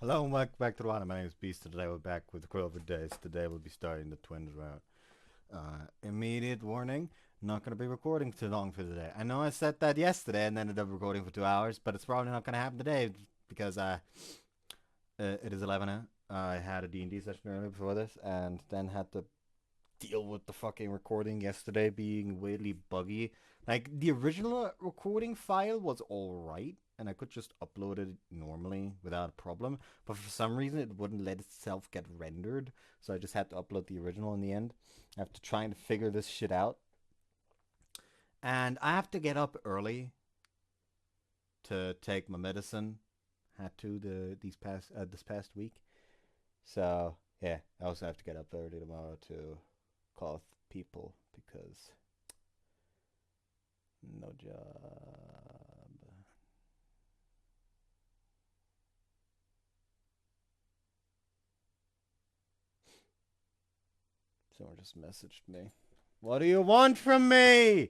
Hello and welcome back to the Water. My name is Beast. Today we're back with the Clover days. Today we'll be starting the Twins route. Immediate warning, not going to be recording too long for today. I know I said that yesterday and ended up recording for 2 hours, but it's probably not going to happen today because it is 11 now. I had a D&D session earlier before this and then had to deal with the fucking recording yesterday being weirdly buggy. Like, the original recording file was alright, and I could just upload it normally without a problem, but for some reason it wouldn't let itself get rendered, so I just had to upload the original in the end. I have to try and figure this shit out. And I have to get up early to take my medicine. Had to this past week. So yeah, I also have to get up early tomorrow to call with people because no job. Someone just messaged me. What do you want from me?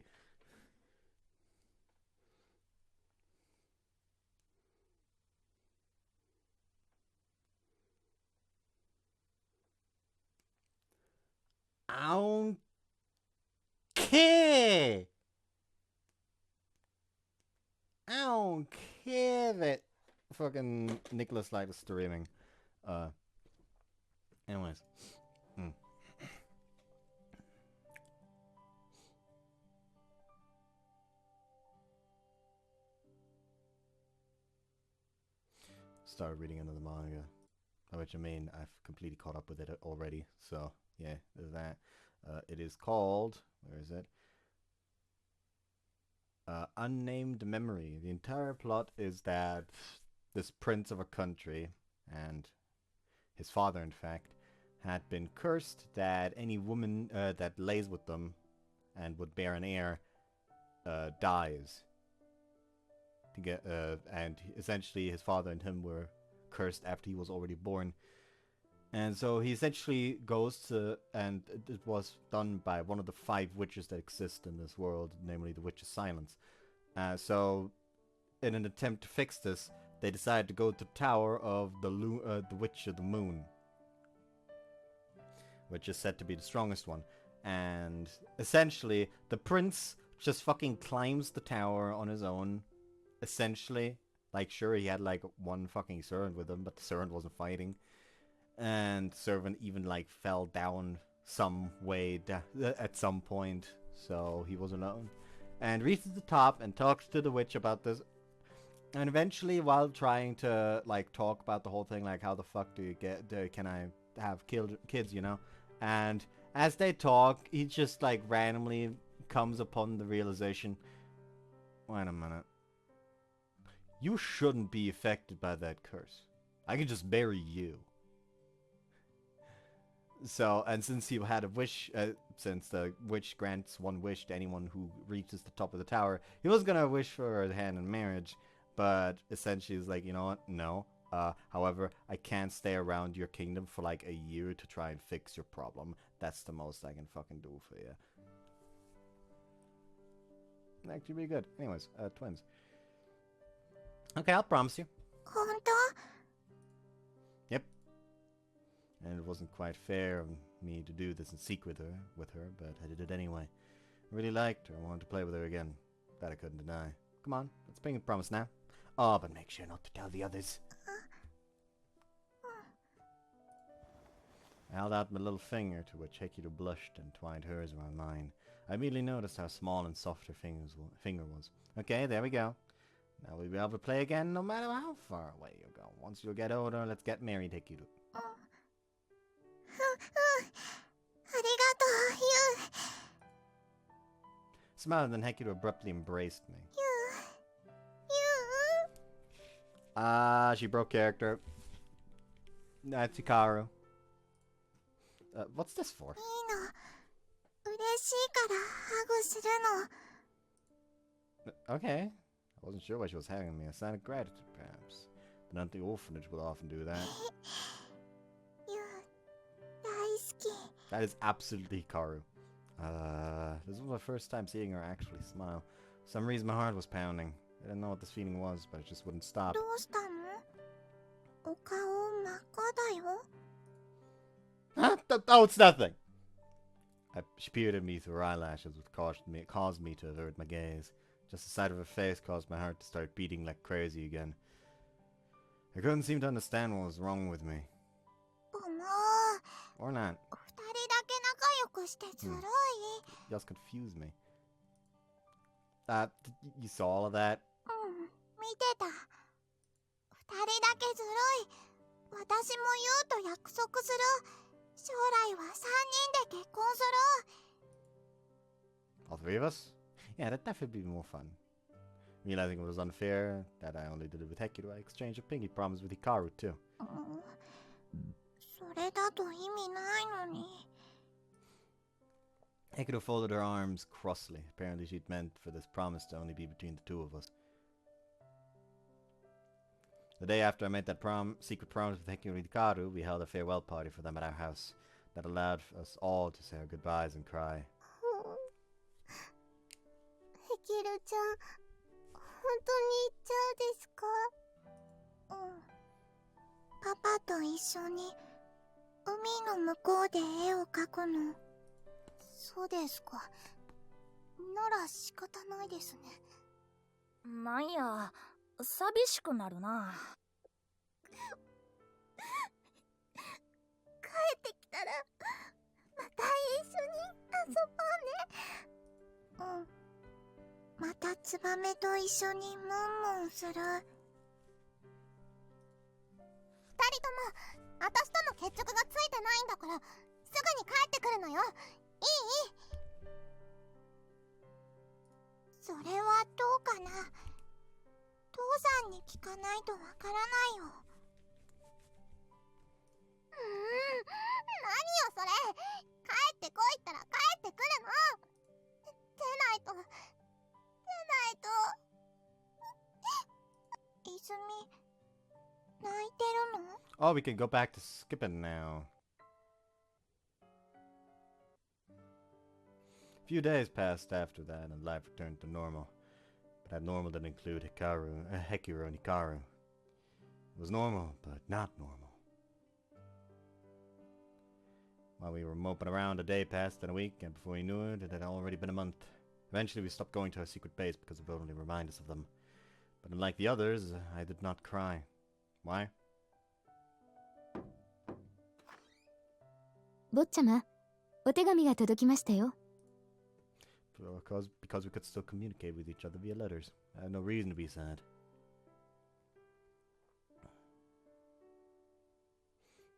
I don't care. I don't care that fucking Nicholas Light is streaming. Uh, anyways. Hmm. Started reading another manga. Which I mean, I've completely caught up with it already. So, yeah, there's that. It is called. Where is it? Unnamed Memory. The entire plot is that this prince of a country, and his father, in fact, had been cursed that any woman that lays with them and would bear an heir dies. To get and essentially his father and him were cursed after he was already born. And so he essentially goes to, and it was done by one of the 5 witches that exist in this world, namely the Witch of Silence. So, in an attempt to fix this, they decided to go to the tower of the Witch of the Moon, which is said to be the strongest one. And essentially, the prince just fucking climbs the tower on his own, essentially. Like, sure, he had like one fucking servant with him, but the servant wasn't fighting. And servant even like fell down some way at some point, so he was alone. And reaches the top and talks to the witch about this. And eventually, while trying to like talk about the whole thing, like how the fuck can I have kids, you know? And as they talk, he just like randomly comes upon the realization, wait a minute, you shouldn't be affected by that curse. I can just bury you. So, and since he had a wish, since the witch grants one wish to anyone who reaches the top of the tower, he was gonna wish for her hand in marriage, but essentially he's like, you know what, no. However, I can't stay around your kingdom for like a year to try and fix your problem. That's the most I can fucking do for you. Actually be good. Anyways, twins. Okay, I'll promise you. 本当 Yep. And it wasn't quite fair of me to do this in secret with her, but I did it anyway. I really liked her. I wanted to play with her again. That I couldn't deny. Come on, let's bring a promise now. Oh, but make sure not to tell the others. I held out my little finger, to which Hekiru blushed and twined hers around mine. I immediately noticed how small and soft her finger was. Okay, there we go. Now we'll be able to play again no matter how far away you go. Once you get older, let's get married, Hekiru. ありがとう、ユウ。Smiled, and Hekiru abruptly embraced me. ユウ。ユウ。 She broke character. That's Hikaru. What's this for? いいの。嬉しいからハグするの。 Okay. I wasn't sure why she was hugging me. A sign of gratitude, perhaps. But not the orphanage will often do that. ユウ、大好き。 That is absolutely Hikaru. This was my first time seeing her actually smile. For some reason my heart was pounding. I didn't know what this feeling was, but it just wouldn't stop. どうしたの？お顔真っ赤だよ。 Huh? Oh, it's nothing. She peered at me through her eyelashes, which caused me to avert my gaze. Just the sight of her face caused my heart to start beating like crazy again. I couldn't seem to understand what was wrong with me. もう Or not. 二人だけ仲良くしてずるい。 You just confused me. You saw all of that? 見てた。二人だけずるい。私も言うと約束する。将来は三人で結婚する。 All three of us? Yeah, that definitely be more fun. Realizing it was unfair that I only did it with Hekiru, I exchanged a pinky promise with Hikaru too. それだと意味ないのに。 Hekiru folded her arms crossly. Apparently she'd meant for this promise to only be between the two of us. The day after I made that secret promise with Hekiru and Hikaru, we held a farewell party for them at our house. That allowed us all to say our goodbyes and cry. ヘキルちゃん、本当に行っちゃうですか？パパと一緒に海の向こうで絵を描くの。そうですか。なら仕方ないですね。なんや、寂しくなるな。帰ってきたらまた一緒に遊ぼうね。またツバメと一緒にムンムンする。二人とも私との決着がついてないんだから、すぐに帰ってくるのよ。いい？それはどうかな。父さんに聞かないとわからないよ。何よそれ。帰ってこいったら帰ってくるの。出ないと。泉、泣いてるの？ Oh, we can go back to skipping now. A few days passed after that, and life returned to normal. But that normal didn't include Hekiru and Hikaru. It was normal, but not normal. While we were moping around, a day passed and a week, and before we knew it, it had already been a month. Eventually, we stopped going to our secret base because it would only remind us of them. But unlike the others, I did not cry. Why? 坊ちゃま、お手紙が届きましたよ。Because we could still communicate with each other via letters. I had no reason to be sad.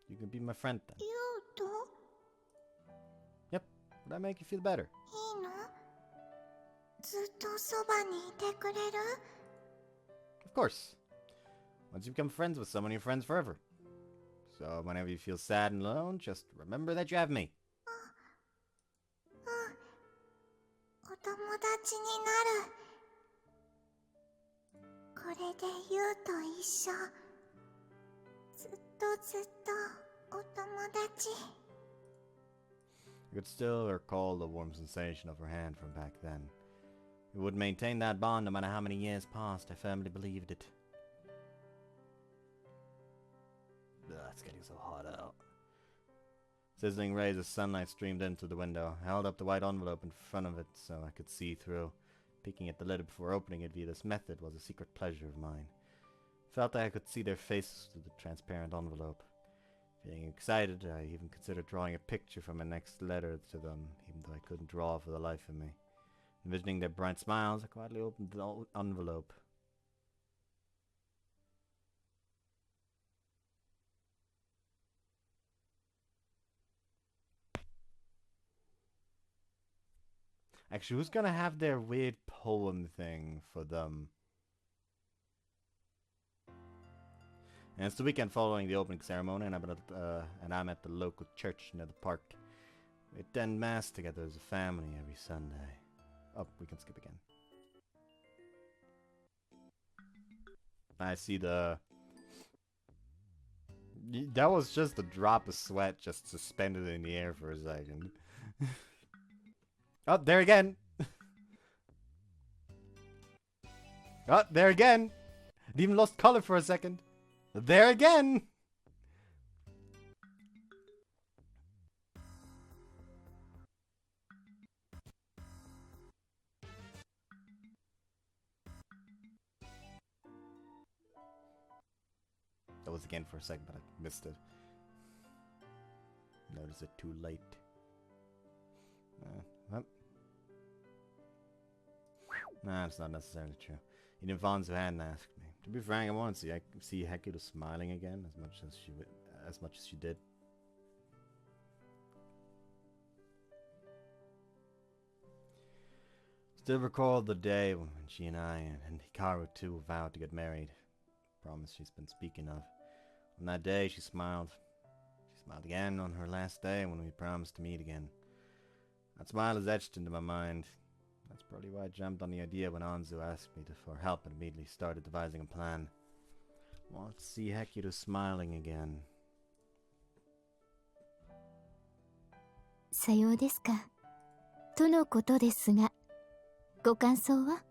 You can be my friend then. ユウト？ Yep. Would that make you feel better? いいの？ずっとそばにいてくれる？ Of course. Once you become friends with someone, you're friends forever. So whenever you feel sad and alone, just remember that you have me. お友達になる。これでユウと一緒。ずっとお友達。 I could still recall the warm sensation of her hand from back then. We would maintain that bond no matter how many years passed. I firmly believed it. Ugh, it's getting so hot out. Sizzling rays of sunlight streamed in through the window. I held up the white envelope in front of it so I could see through. Peeking at the lid before opening it via this method was a secret pleasure of mine. Felt that I could see their faces through the transparent envelope. Feeling excited, I even considered drawing a picture for my next letter to them, even though I couldn't draw for the life of me. Envisioning their bright smiles, I quietly opened the envelope. Actually, who's gonna have their weird poem thing for them? And it's the weekend following the opening ceremony, and I'm at the local church near the park. We attend mass together as a family every Sunday. Oh, we can skip again. I see the... That was just a drop of sweat just suspended in the air for a second. Oh, there again! Oh, there again! It even lost color for a second. There again! That was again for a second, but I missed it. Notice it too late. Well. Nah, it's not necessarily true. Even Von's hadn't asked me. To be frank, I wanted to see Hekiru smiling again as much as she did. Still recall the day when she and I and Hikaru too vowed to get married. Promise she's been speaking of. On that day, she smiled. She smiled again on her last day when we promised to meet again. That smile is etched into my mind. That's probably why I jumped on the idea when Anzu asked me for help and immediately started devising a plan. I want to see Hekiru smiling again. さようですか。とのことですが、ご感想は?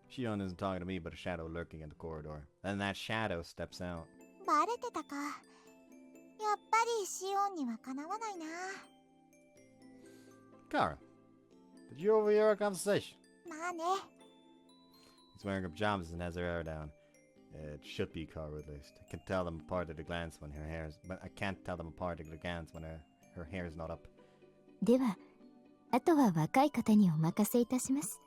Shion isn't talking to me but a shadow lurking in the corridor. Then that shadow steps out. バレてたか。やっぱりシオンにはかなわないな。Kara, did you overhear our conversation? まあね。He's wearing her pajamas and has her hair down. It should be Kara at least. I can tell them apart at a glance when her hair's... But I can't tell them apart at a glance when her hair's not up. では、あとは若い方にお任せいたします。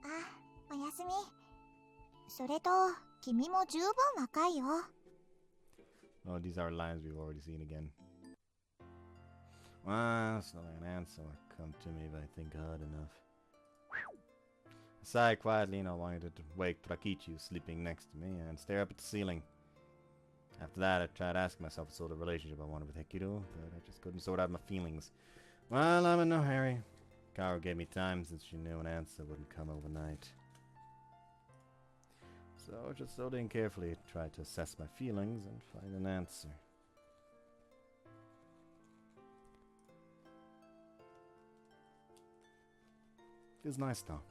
あ、おやすみ。それと、君も十分若いよ。Oh, these are lines we've already seen again. Well, it's not like an answer will come to me if I think hard enough. I sigh quietly, not wanting to wake Trakichi, who's sleeping next to me, and stare up at the ceiling. After that, I tried asking myself what sort of relationship I wanted with Hekiru, but I just couldn't sort out my feelings. Well, I'm in no hurry. Kaoru gave me time since she knew an answer wouldn't come overnight. So I just slowly and carefully tried to assess my feelings and find an answer. It's nice though.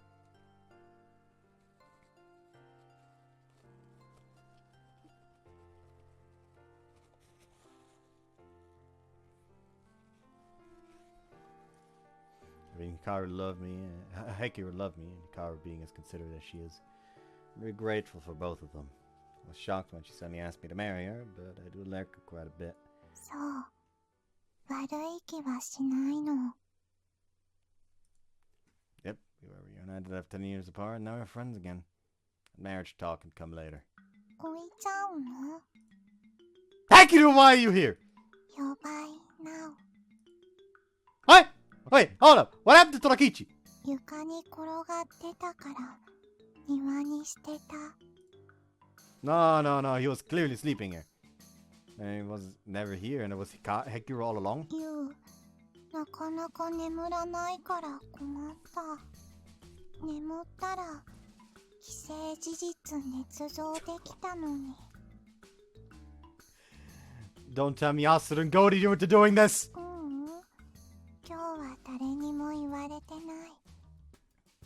I mean, Hikaru loved me, Hekiru loved me, and Hikaru being as considerate as she is. I'm very grateful for both of them. I was shocked when she suddenly asked me to marry her, but I do like her quite a bit. そう。悪い気はしないの。Yep, we were reunited after 10 years apart, and now we're friends again. Marriage talk can come later. 置いちゃうの？ Hekiru, why are you here? やばいな。What? Wait, hold up. What happened to Torakichi? 床に転がってたから庭に捨てた。No, he was clearly sleeping here. And he was never here, and it was Hekiru all along. なかなか眠らないから困った。眠ったら既成事実捏造できたのに。Don't tell me Asura and Godi you into doing this! 今日は誰にも言われてない。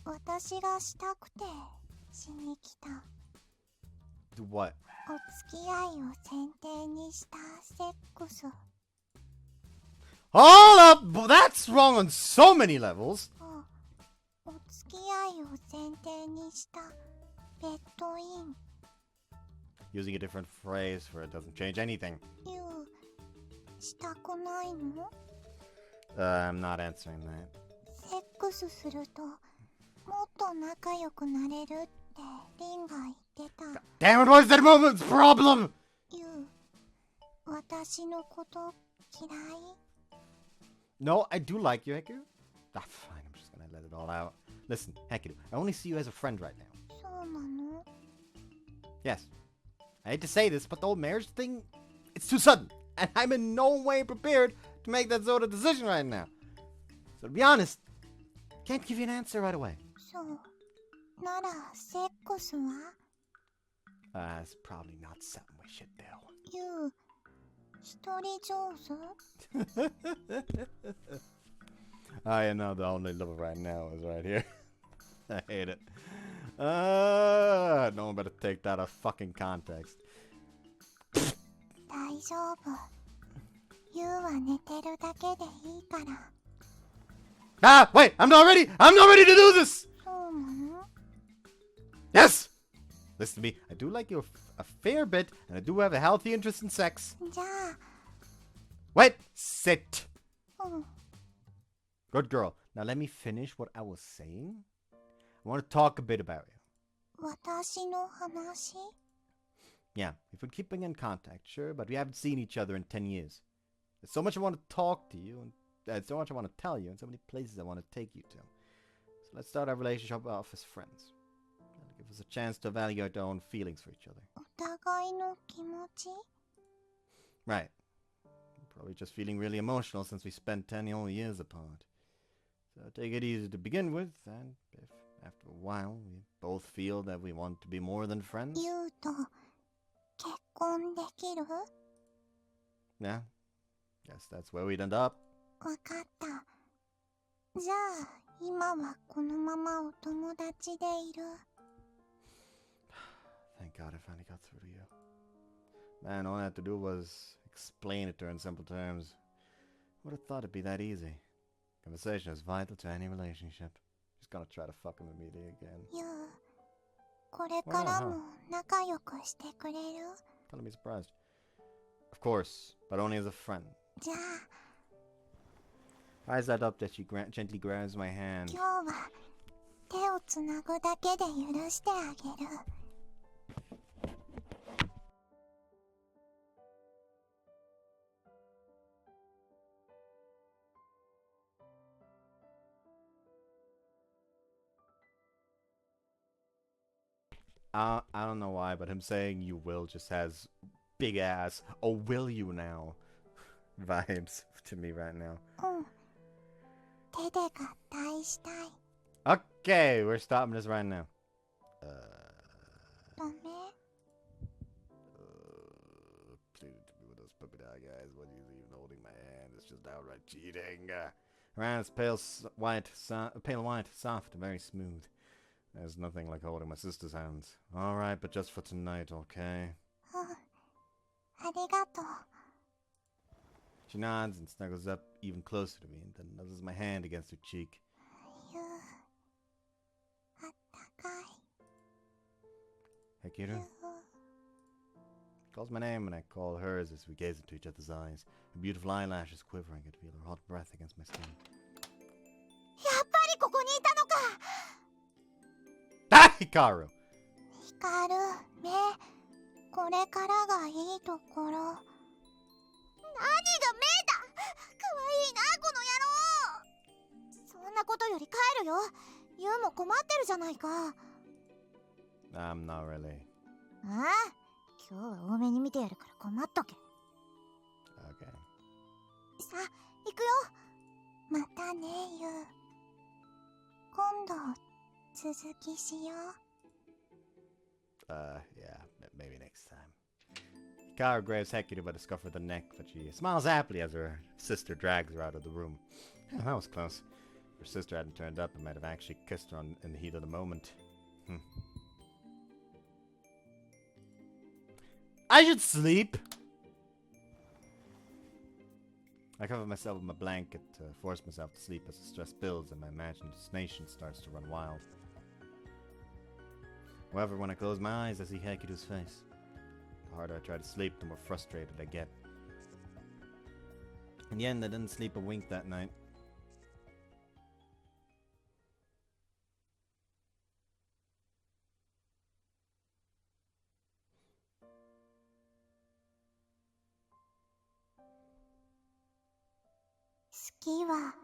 私がしたくてしに来た。Do what? お付き合いを前提にしたセックス。Hold up! But that's wrong on so many levels! お付き合いを前提にしたベッドイン。Using a different phrase for it doesn't change anything. したくないの？ I'm not answering that. セックスするともっと仲良くなれるってリンが言ってた。Damn it, what is that moment's problem? 私のこと嫌い？ No, I do like you, Hekiru. Ah, fine, I'm just gonna let it all out. Listen, Hekiru, I only see you as a friend right now. そうなの？ Yes. I hate to say this, but the whole marriage thing, it's too sudden. And I'm in no way prepared to make that sort of decision right now. So to be honest, can't give you an answer right away. そう。ならセックスは？ It's probably not something we should do. 一人上手？ I know the only love right now is right here. I hate it. No one better take that out of fucking context. 大丈夫。ユウは寝てるだけでいいから。Ah, wait! I'm not ready! I'm not ready to do this! そうなの？ Yes! Listen to me. I do like you a fair bit, and I do have a healthy interest in sex. じゃあ、Wait! Sit! うん。 Good girl. Now let me finish what I was saying. I want to talk a bit about you. 私の話？ Yeah, we've been keeping in contact, sure, but we haven't seen each other in 10 years. There's so much I want to talk to you, and so much I want to tell you, and so many places I want to take you to. So let's start our relationship off as friends. That'll give us a chance to evaluate our own feelings for each other. お互いの気持ち？ Right. We're probably just feeling really emotional since we spent 10 whole years apart. So take it easy to begin with, and if after a while we both feel that we want to be more than friends. ユウと結婚できる？ Yeah. Guess that's where we'd end up. わかった。じゃあ、今はこのままお友達でいる。Thank God I finally got through to you. Man, all I had to do was explain it to her in simple terms. Would have thought it'd be that easy. Conversation is vital to any relationship. Just gonna try to fuck him immediately again. ユウ、これからも仲良くしてくれる？ Kind of be surprised. Of course, but only as a friend. じゃあ、 Rise that up that she gently grabs my hand. 今日は手をつなぐだけで許してあげる。I don't know why, but him saying you will just has big ass, oh will you now vibes to me right now. うん。手で合体したい。 Okay, we're stopping this right now. ダメ？ Pleaded to be with those puppy dog guys. What are you even holding my hand? It's just outright cheating. Her hand's pale white, soft, and very smooth. There's nothing like holding my sister's hands. Alright, but just for tonight, okay? うん。ありがとう。 She nods and snuggles up even closer to me and then nuzzles my hand against her cheek. ユウ、あったかい。 Hekiru? ユウ、 Calls my name and I call hers as we gaze into each other's eyes. Her beautiful eyelashes quivering. I could feel her hot breath against my skin. やっぱりここにいたのか。 Ah, Hikaru! 光る目、これからがいいところ。何が目だ。かわいいな、この野郎。そんなことより帰るよ。ユウも困ってるじゃないか。 I'm not really. ああ、今日は多めに見てやるから困っとけ。 Okay. さあ、行くよ。またね、ユウ。今度続きしよう。 Yeah, maybe next time. Hikaru grabs Hekiru by the scuff of the neck, but she smiles happily as her sister drags her out of the room. Yeah, that was close. If her sister hadn't turned up, I might have actually kissed her in the heat of the moment. I should sleep! I cover myself with my blanket to force myself to sleep as the stress builds and my imagination starts to run wild. However, when I close my eyes, I see Hekiru's face. The harder I try to sleep, the more frustrated I get. In the end, I didn't sleep a wink that night.「好きは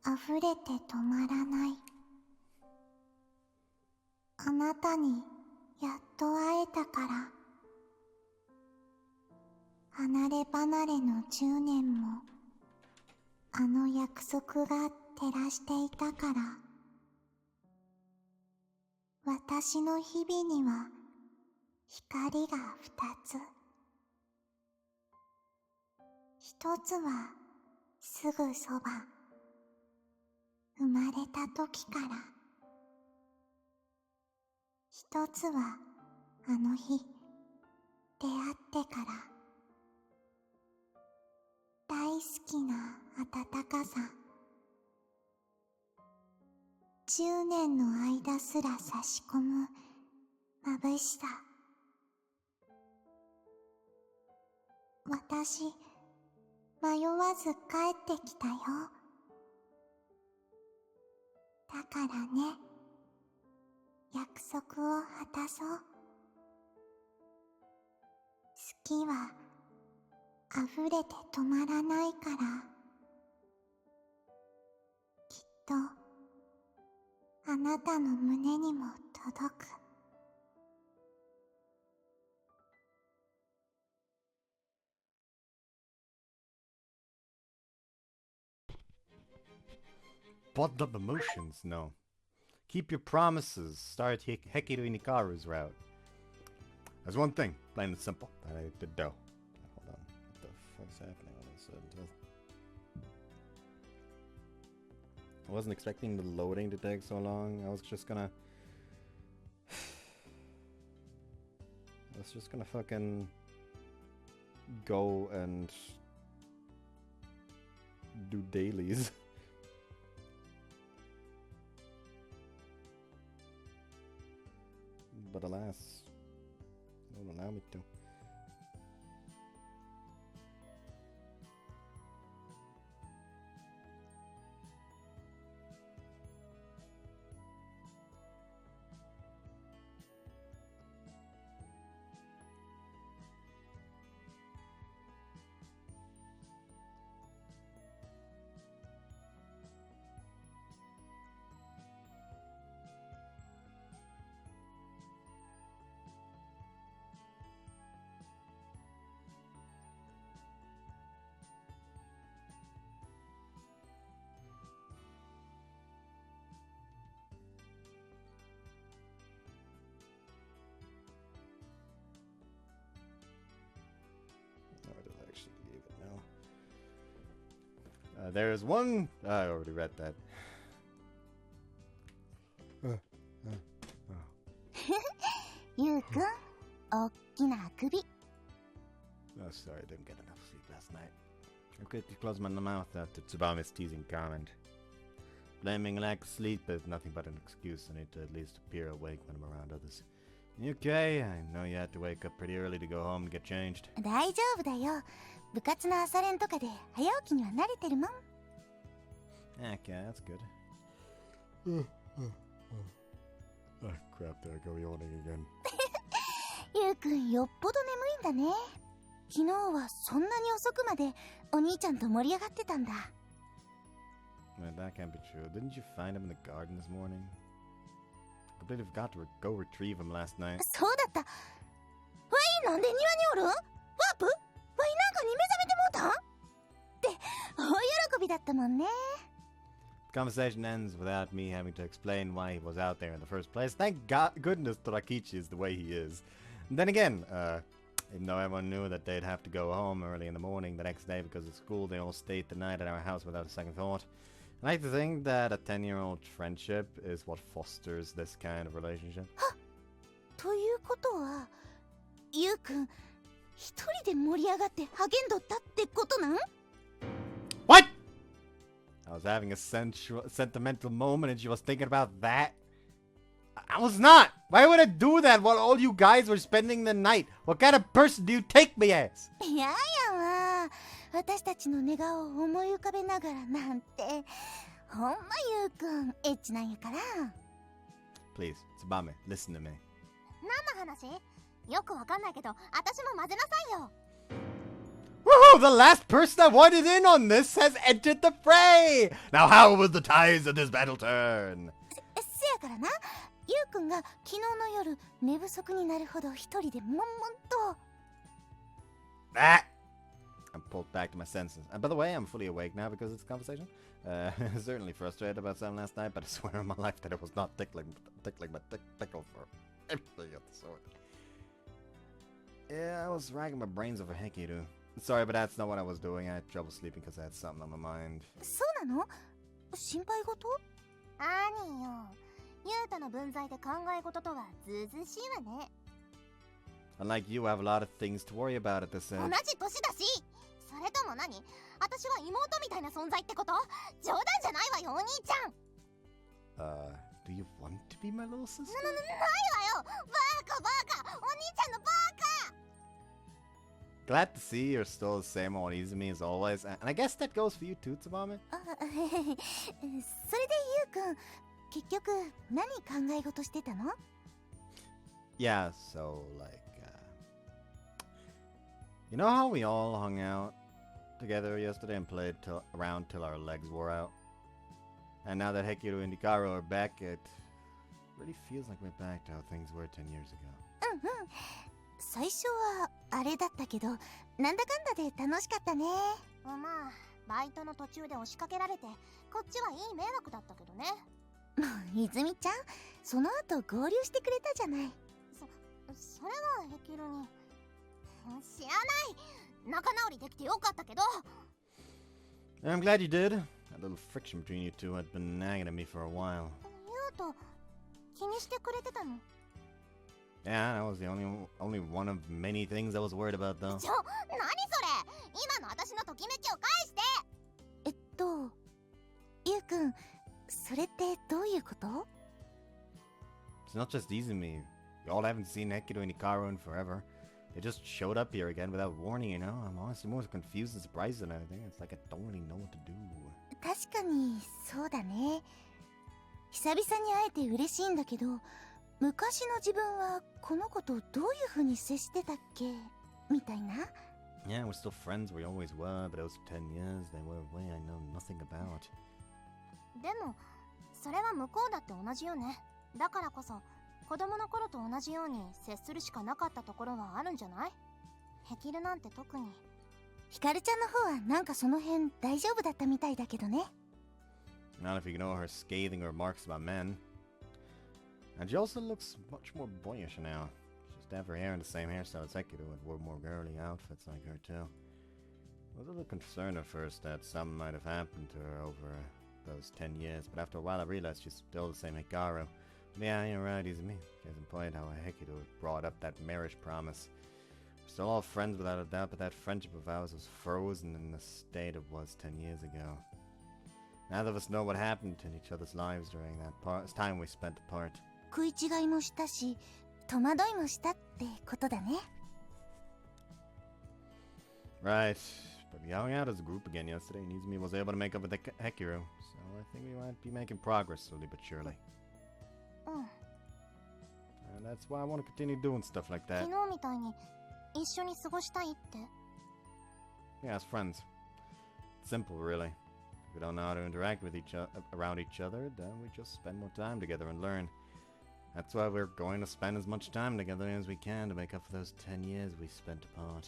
溢れて止まらない」「あなたにやっと会えたから」「離れ離れの10年もあの約束が照らしていたから」「私の日々には光が2つ」「1つはすぐそば」生まれた時から。一つはあの日出会ってから。大好きな温かさ。10年の間すら差し込む眩しさ。私、迷わず帰ってきたよ。だからね、約束を果たそう。好きは溢れて止まらないから。きっとあなたの胸にも届く。Bottled up emotions? No. Keep your promises. Start Hekiru Nikaru's route. There's one thing, plain and simple, that I did do. Hold on. What the fuck's happening all of a sudden? I wasn't expecting the loading to take so long. I was just gonna fucking go and do dailies. But alas, they won't allow me to. There's one. I already read that. ゆうくん、おっきなあくび。 Oh, sorry, I didn't get enough sleep last night. I quickly closed my mouth after Tsubame's teasing comment. Blaming lack of sleep is nothing but an excuse. I need to at least appear awake when I'm around others. You okay? I know you had to wake up pretty early to go home and get changed. 大丈夫だよ。部活の朝練とかで早起きには慣れてるもん。Okay, that's good. Oh, crap, there I go yawning again. ゆうくん、よっぽど眠いんだね。昨日はそんなに遅くまでお兄ちゃんと盛り上がってたんだ。Man, that can't be true. Didn't you find him in the garden this morning? I completely forgot to go retrieve him last night. そうだった。わい、なんで庭におるん？ワープ？わい、なんかに目覚めてもうたん？って大喜びだったもんね。The conversation ends without me having to explain why he was out there in the first place. Thank goodness Torakichi is the way he is. And then again, even though everyone knew that they'd have to go home early in the morning the next day because of school, they all stayed the night at our house without a second thought. I like to think that a 10-year-old friendship is what fosters this kind of relationship. ということは、ゆうくん、一人で盛り上がって励んどったってことなん？ What? I was having a sentimental moment and she was thinking about that? I was not! Why would I do that while all you guys were spending the night? What kind of person do you take me as? いややわ。私たちの寝顔を思い浮かべながらなんて。ほんまゆうくん、エッチなんやから。Please, Tsubame, listen to me. 何の話？よくわかんないけど、私も混ぜなさいよ。Woohoo! The last person that wanted in on this has entered the fray! Now how will the tides of this battle turn? せやからな、ゆうくんが昨日の夜寝不足になるほど一人で悶々と。Ah! I'm pulled back to my senses. And by the way, I'm fully awake now because of this conversation. Certainly frustrated about something last night, but I swear on my life that it was not tickling my tickle for anything of the sort. Yeah, I was racking my brains over Hekiru. Sorry, but that's not what I was doing. I had trouble sleeping because I had something on my mind. そうなの？心配事？兄よ、ユータの分際で考え事とはずうずうしいわね。 Unlike you, I have a lot of things to worry about at this 同 age. じ年だし。それとも何？私は妹みたいな存在ってこと？冗談じゃないわよ、お兄ちゃん。Do you want to be my little sister? ないわよ。バカバカ、お兄ちゃんのバカ。 Glad to see you're still the same old Izumi as always. And I guess that goes for you too, Tsubame? それでゆうくん、結局何考え事してたの？ Yeah, so you know how we all hung out together yesterday and played around till our legs wore out? And now that Hekiru and Hikaru are back, it really feels like we're back to how things were 10 years ago. 最初はあれだったけど、なんだかんだで楽しかったね。まあ、バイトの途中で押しかけられて、こっちはいい迷惑だったけどね。もう泉ちゃん、その後合流してくれたじゃない。それはヘキルに。知らない。仲直りできてよかったけど。I'm glad you did. That little friction between you two had been nagging at me for a while. ユウと気にしてくれてたの？ Yeah, that was the only one of many things I was worried about, though. 何それ？今の私のときめきを返して。ゆうくん、それってどういうこと？ It's not just Izumi. You all haven't seen Hekiru and Hikaru in forever. They just showed up here again without warning, you know? I'm honestly more confused and surprised than anything. It's like I don't really know what to do. 確かにそうだね。久々に会えて嬉しいんだけど、昔の自分はこの子とどういう風に接してたっけみたいな。Yeah, we're still friends. We always were, but it was 10 years. They were a way I know nothing about. でも、それは向こうだって同じよね。だからこそ、子供の頃と同じように接するしかなかったところはあるんじゃない？ヘキルなんて特に。ヒカルちゃんの方はなんかその辺大丈夫だったみたいだけどね。Not if you ignore her scathing remarks about men. And she also looks much more boyish now. She used to have her hair in the same hairstyle as Hekiru and wore more girly outfits like her too. I was a little concerned at first that something might have happened to her over those 10 years, but after a while I realized she's still the same Hikaru. Yeah, you're right, Izumi. She hasn't played how Hekiru brought up that marriage promise. We're still all friends without a doubt, but that friendship of ours was frozen in the state it was 10 years ago. Neither of us know what happened in each other's lives during that time we spent apart. 食い違いもしたし、戸惑いもしたってことだね。Right, but we hung out as a group again yesterday, and Izumi was able to make up with Hekiru, so I think we might be making progress slowly but surely. うん。 And that's why I want to continue doing stuff like that. 昨日みたいに一緒に過ごしたいって。 Yeah, as friends. Simple, really. If we don't know how to interact with around each other, then we just spend more time together and learn. That's why we're going to spend as much time together as we can to make up for those 10 years we spent apart.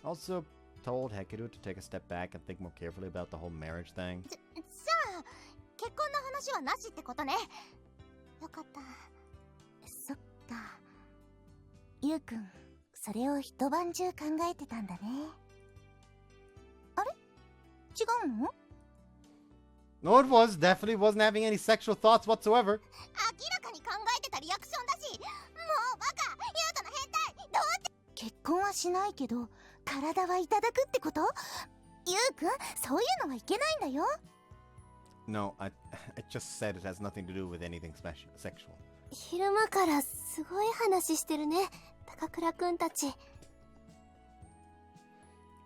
Also told Hekiru to take a step back and think more carefully about the whole marriage thing. じゃあ、結婚の話はなしってことね。よかった。そっか。ゆうくん、それを一晩中考えてたんだね。あれ？違うの？ No, it definitely wasn't having any sexual thoughts whatsoever. 明らかに考えてたリアクションだし、もうバカ、ユウトの変態、どうって。結婚はしないけど、体はいただくってこと？ゆうくん、そういうのはいけないんだよ。No, I just said it has nothing to do with anything sexual. 昼間からすごい話してるね、高倉くんたち。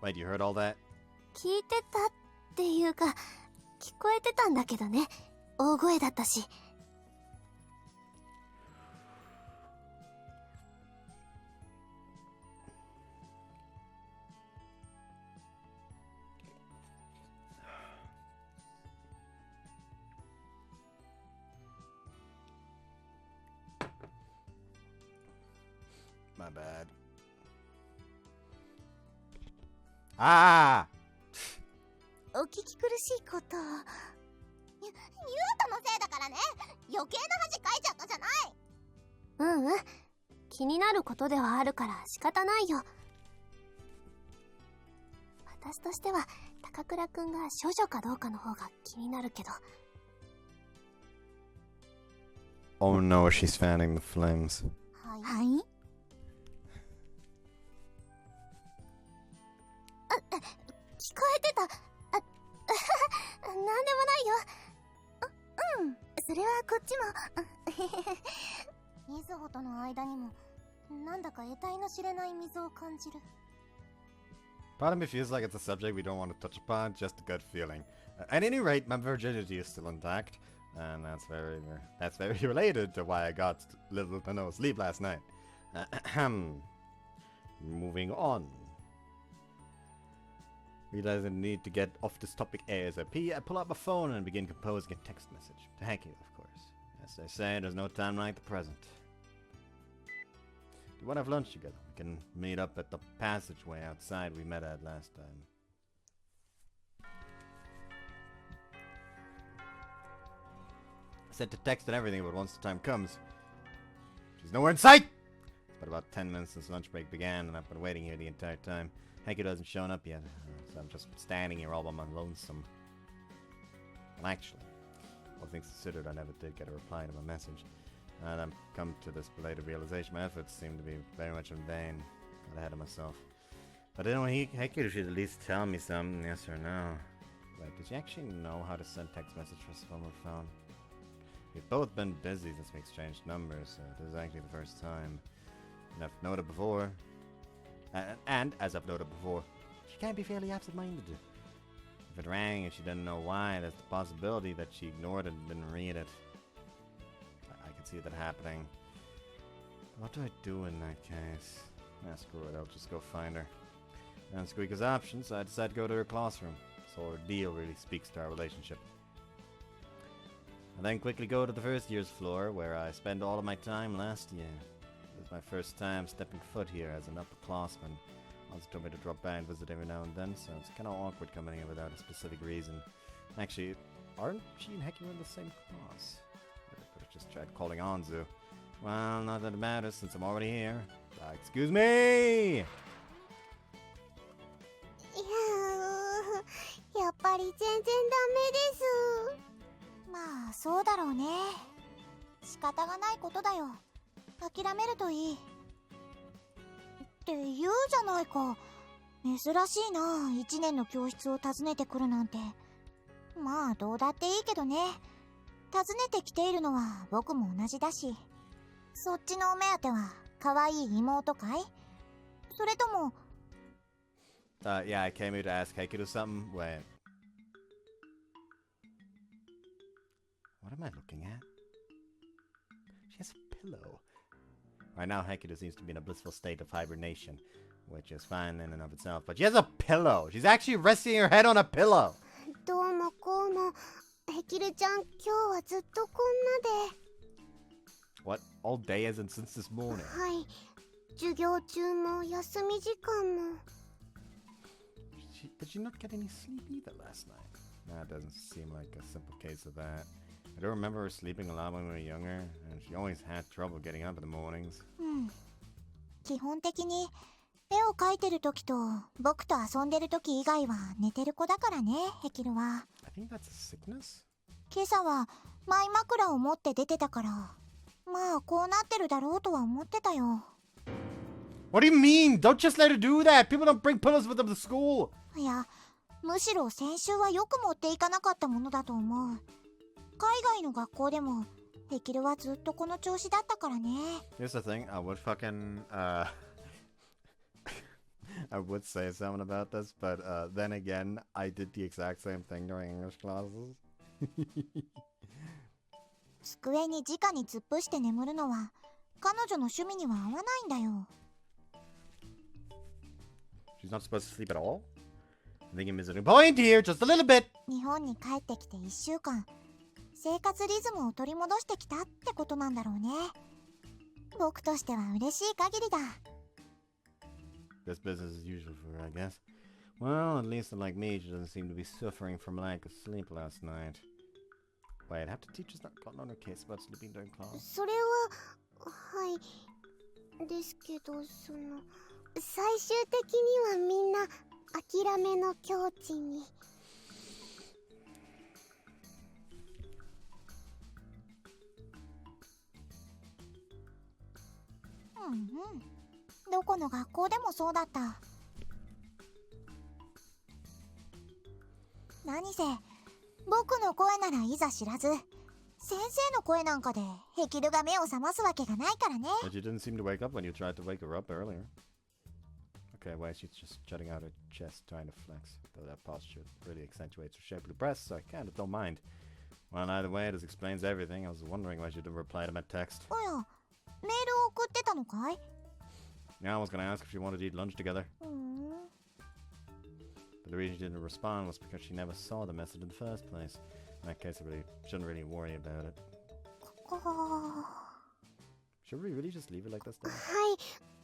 Wait, you heard all that? 聞いてたっていうか、聞こえてたんだけどね。大声だったし。My bad. Ah! お聞き苦しいこと。ユウトのせいだからね。余計な恥かいちゃったじゃない。うんうん。気になることではあるから仕方ないよ。私としては高倉くんが処女かどうかの方が気になるけど。Oh no, she's fanning the flames. はい。はい。聞こえてた。なんでもないよ。それはこっちも。みずほとの間にもなんだか得体の知れない溝を感じる。Part of me feels like it's a subject we don't want to touch upon, just a gut feeling. At any rate, my virginity is still intact, and that's very related to why I got little to no sleep last night. Moving on. Realizing the need to get off this topic ASAP, I pull out my phone and begin composing a text message. To Hekiru, of course. As they say, there's no time like the present. Do you want to have lunch together? We can meet up at the passageway outside we met at last time. I sent a text and everything, but once the time comes, she's nowhere in sight! It's been about 10 minutes since lunch break began, and I've been waiting here the entire time. Hekiru hasn't shown up yet, so I'm just standing here all by my lonesome. And actually, all things considered, I never did get a reply to my message. And I've come to this belated realization my efforts seem to be very much in vain. Got ahead of myself. But I didn't know Hekiru should at least tell me something, yes or no. Wait, did she actually know how to send text message from her phone? We've both been busy since we exchanged numbers, so this is actually the first time. And I've noted before, and as I've noted before, she can't be fairly absent-minded. If it rang and she didn't know why, there's the possibility that she ignored it and didn't read it. I can see that happening. What do I do in that case? Screw it, I'll just go find her. And Squeaker's options, I decide to go to her classroom. This whole ordeal really speaks to our relationship. I then quickly go to the first year's floor, where I spent all of my time last year. It was my first time stepping foot here as an upperclassman. Also told me to drop by and visit every now and then, so it's kind of awkward coming here without a specific reason. Actually, aren't she and Hekiru in the same class? I could have just tried calling Anzu. Well, not that it matters since I'm already here. Excuse me! やっぱり全然ダメです。まあそうだろうね。仕方がないことだよ。諦めるといい。って言うじゃないか。珍しいな、1年の教室を訪ねてくるなんて。まあどうだっていいけどね。訪ねてきているのは僕も同じだし。そっちのお目当ては可愛い妹かい？それとも。Yeah, I came here to ask Hekiru something. Wait. What am I looking at? She has a pillow. Right now, Hekiru seems to be in a blissful state of hibernation, which is fine in and of itself. But she has a pillow. She's actually resting her head on a pillow. どうもこうも。ヘキルちゃん、今日はずっとこんなで。What? All day as in since this morning? はい。授業中も休み時間も。Did you not get any sleep either last night? That doesn't seem like a simple case of that. I don't remember her sleeping a lot when we were younger, and she always had trouble getting up in the mornings. 基本的に絵を描いてる時と僕と遊んでる時以外は寝てる子だからね、ヘキルは。I think that's a sickness? 今朝はマイ枕を持って出てたから、まあこうなってるだろうとは思ってたよ。What do you mean? Don't just let her do that! People don't bring pillows with them to school! いや、むしろ先週はよく持っていかなかったものだと思う。海外の学校でもヘキルはずっとこの調子だったからね。Here's the thing, I would fucking, I would say something about this, but then again, I did the exact same thing during English classes. 机に直に突っ伏して眠るのは彼女の趣味には合わないんだよ。She's not supposed to sleep at all? I think I'm missing a point here, just a little bit! 日本に帰ってきて1週間、生活リズムを取り戻してきたってことなんだろうね。僕としては嬉しい限りだ。This business is usual for her, I guess. Well, at least unlike me, she doesn't seem to be suffering from lack of sleep last night. Wait, have the teachers not gotten on her case about sleeping during class? それは、はい。ですけど、最終的にはみんな諦めの境地に。うんうん。どこの学校でもそうだった。何せ僕の声ならいざ知らず、先生の声なんかでヘキルが目を覚ますわけがないからね。 But you didn't seem to wake up when you tried to wake her up earlier. Okay, well, she's just jutting out her chest, trying to flex. Though that posture really accentuates her shapely breasts, so I kind of don't mind. Well, either way, this explains everything. I was wondering why she didn't reply to my text. おや、メールを送ってたのかい？ Yeah, I was gonna ask if she wanted to eat lunch together. But the reason she didn't respond was because she never saw the message in the first place. In that case, I shouldn't really worry about it. Should we really just leave it like this, though? はい、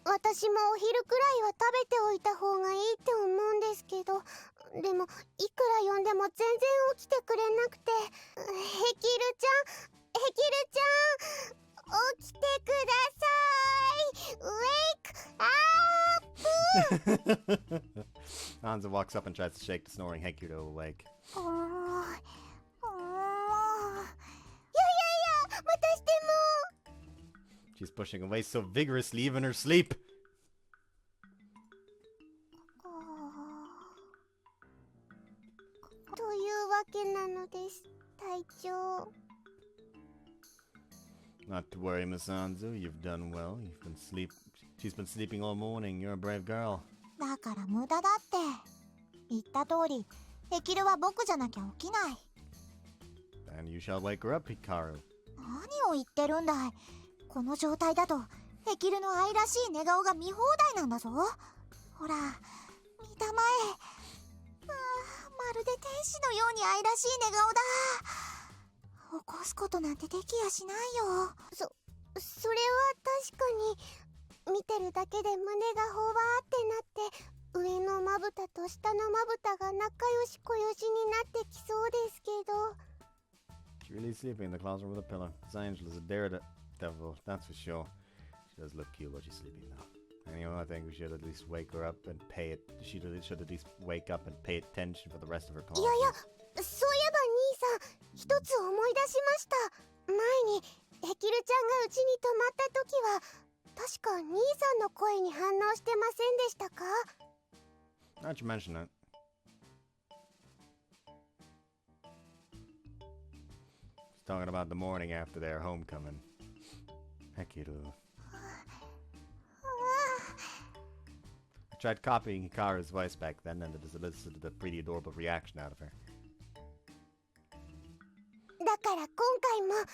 私もお昼くらいは食べておいた方がいいって思うんですけど、でもいくら呼んでも全然起きてくれなくて、ヘキルちゃん、起きてください。 Wake up! Hanzo walks up and tries to shake the snoring Hekiru awake. いやまたしても。 She's pushing away so vigorously, even her sleep. というわけなのです、隊長。 Not to worry, Miss Hanzo. You've done well. She's been sleeping all morning. You're a brave girl. だから無駄だって。言った通り、ヘキルは僕じゃなきゃ起きない。 And you shall wake her up, Hikaru. 何を言ってるんだい。この状態だとヘキルの愛らしい寝顔が見放題なんだぞ。ほら見たまえ。まるで天使のように愛らしい寝顔だ。起こすことなんてできやしないよ。それは確かに、見てるだけで胸がほわーってなって、上のまぶたと下のまぶたが仲良しこよしになってきそうですけど。 She's really sleeping in the closet with a pillow. This angel is a daredevil, that's for sure. She does look cute while she's sleeping though. Anyway, I think we should at least wake her up and pay it. She should at least wake up and pay attention for the rest of her classes. いやいや、そういえば兄さん、一つ思い出しました。前にヘキルちゃんがうちに泊まった時は、確か兄さんの声に反応してませんでしたか？ How'd you mention that? She's talking about the morning after their homecoming. Hekiru. I tried copying Hikaru's voice back then and it elicited a pretty adorable reaction out of her. だから今回も兄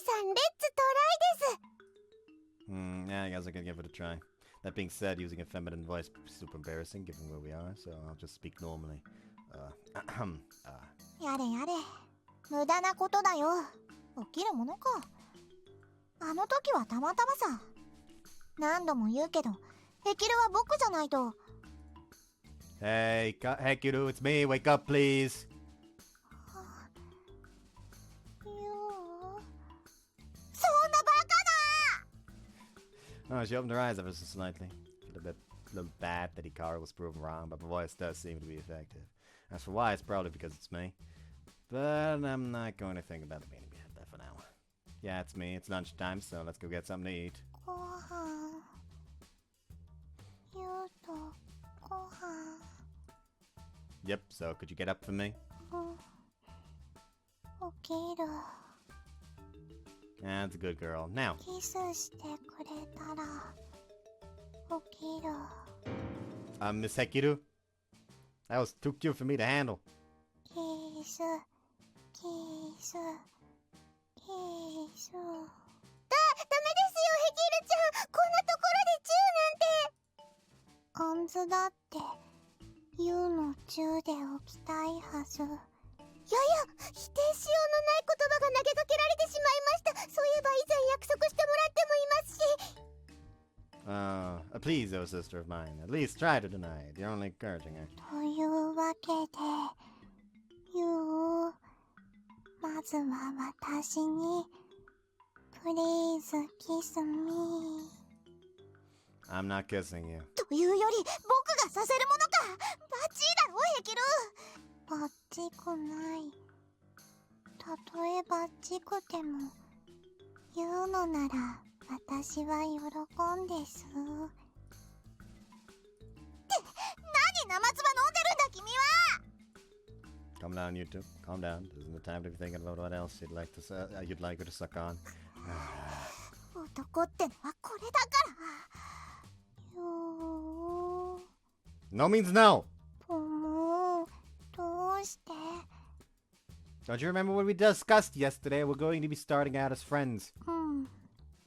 さんレッツトライです。 Yeah, I guess I can give it a try. That being said, using a feminine voice is super embarrassing given where we are, so I'll just speak normally. やれやれ、無駄なことだよ。起きるものか。あの時はたまたまさ。何度も言うけどヘキルは僕じゃないと。 Hey, Hekiru, it's me. Wake up, please. そんなバカな。 Oh, she opened her eyes ever so slightly. A little bad that Hikaru was proven wrong, but my voice does seem to be effective. As for why, it's probably because it's me. But I'm not going to think about it being about that for now. Yeah, it's me. It's lunchtime, so let's go get something to eat. ご飯。ゆうと、ご飯。 Yep, so could you get up for me? 起きる。 That's a good girl. Now. キスしてくれたら起きる。Miss Hekiru? That was too cute for me to handle. キス、キス、キス。ダメですよ、ヘキルちゃん。こんなところでチューなんて。アンズだってユウのチューで起きたいはず。いやいや、否定しようのない言葉が投げかけられてしまいました。そういえば以前約束してもらってもいますし。Please, oh sister of mine, at least try to deny it. You're only encouraging her. というわけで、ユウ、まずは私に、Please kiss me. I'm not kissing you. というより、僕がさせるものか。バッチリだろ、ヘキル。バッチくない。たとえバッチくても、言うのなら私は喜んです。って何生唾飲んでるんだ君は。 Calm down, you two. Calm down. This isn't the time to be thinking about what else you'd like her to suck on. 男ってのはこれだから。よー。 No means no! もうどうして。 Don't you remember what we discussed yesterday? We're going to be starting out as friends.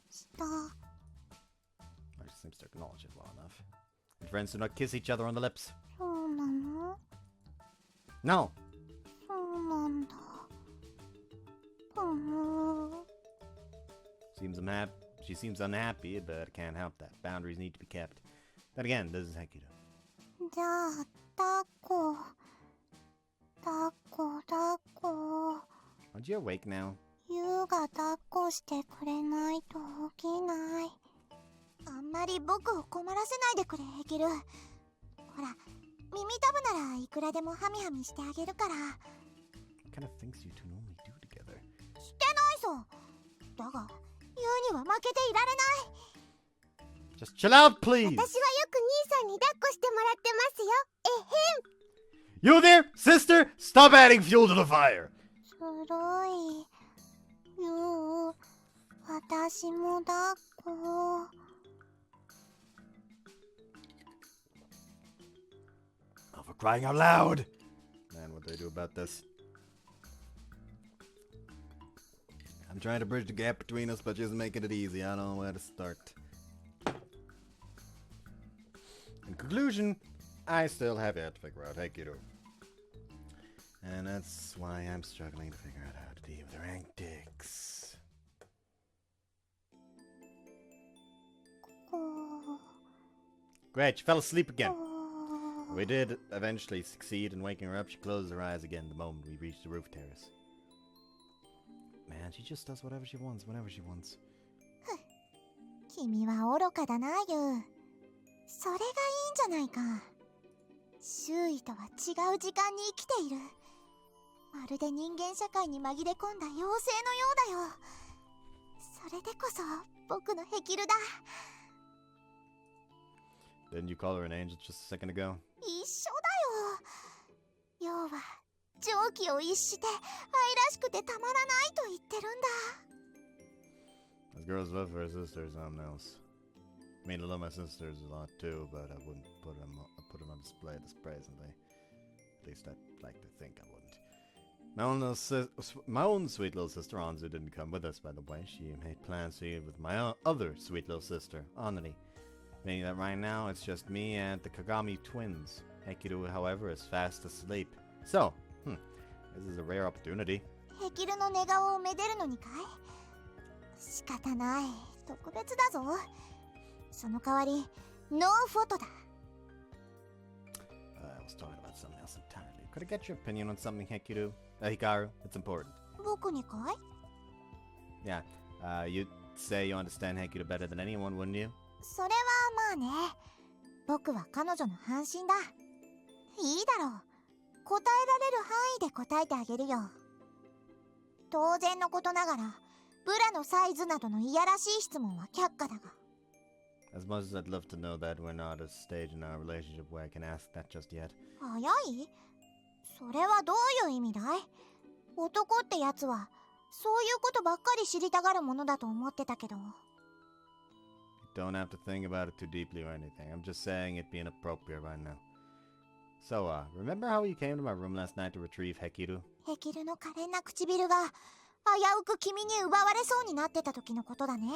した。 I just seems to acknowledge it well enough. And friends do not kiss each other on the lips. そうなの？ No! そうなんだ。She seems unhappy, but can't help that. Boundaries need to be kept. Then again, this is Hekiru. じゃあ、抱っこ。抱っこ、抱っこ。 Aren't you awake now? ユウが抱っこしてくれないと起きない。あんまり僕を困らせないでくれ、ヘキル。ほら、耳たぶならいくらでもハミハミしてあげるから。 What kind of things you two normally do together? してないぞ。だが、ユウには負けていられない。 Just chill out, please! 私はよく兄さんに抱っこしてもらってますよ。えへん。 You there, sister? Stop adding fuel to the fire! ずるい。ユウ、私も抱っこ。 Oh, for crying out loud! Man, what do I do about this? I'm trying to bridge the gap between us, but just making it easy. I don't know where to start. In conclusion, I still have yet to figure out Hekiru. And that's why I'm struggling to figure out how to deal with her antics. Great, she fell asleep again. We did eventually succeed in waking her up. She closed her eyes again the moment we reached the roof terrace. Man, she just does whatever she wants, whenever she wants. 君は愚かだな、ユウ。それがいいんじゃないか。周囲とは違う時間に生きている。まるで人間社会に紛れ込んだ妖精のようだよ。それでこそ僕のヘキルだ。 Didn't you call her an angel just a second ago? 一緒だよ。要は蒸気を逸して愛らしくてたまらないと言ってるんだ。 As girls love her sisters, something else. I mean, I love my sisters a lot too, but I wouldn't put them on display this presently. At least I'd like to think I wouldn't. My own sweet little sister Anzu didn't come with us, by the way. She made plans to eat with my other sweet little sister, Anari. Meaning that right now it's just me and the Kagami twins. Hekiru, however, is fast asleep. So, this is a rare opportunity. ヘキルの寝顔をめでるのにかい？仕方ない。特別だぞ。その代わり、ノーフォトだ。I was talking about something else entirely. Could I get your opinion on something, Hekiru? Hikaru, it's important. 僕にかい？ Yeah, you'd say you understand Hekiru better than anyone, wouldn't you? それはまあね。僕は彼女の半身だ。いいだろう。答えられる範囲で答えてあげるよ。当然のことながら、ブラのサイズなどのいやらしい質問は却下だが。 As much as I'd love to know that, we're not at a stage in our relationship where I can ask that just yet. 早い？それはどういう意味だい？男ってやつは、そういうことばっかり知りたがるものだと思ってたけど。You don't have to think about it too deeply or anything. I'm just saying it'd be inappropriate right now. So, remember how you came to my room last night to retrieve Hekiru? ヘキルの可憐な唇が、危うく君に奪われそうになってた時のことだね。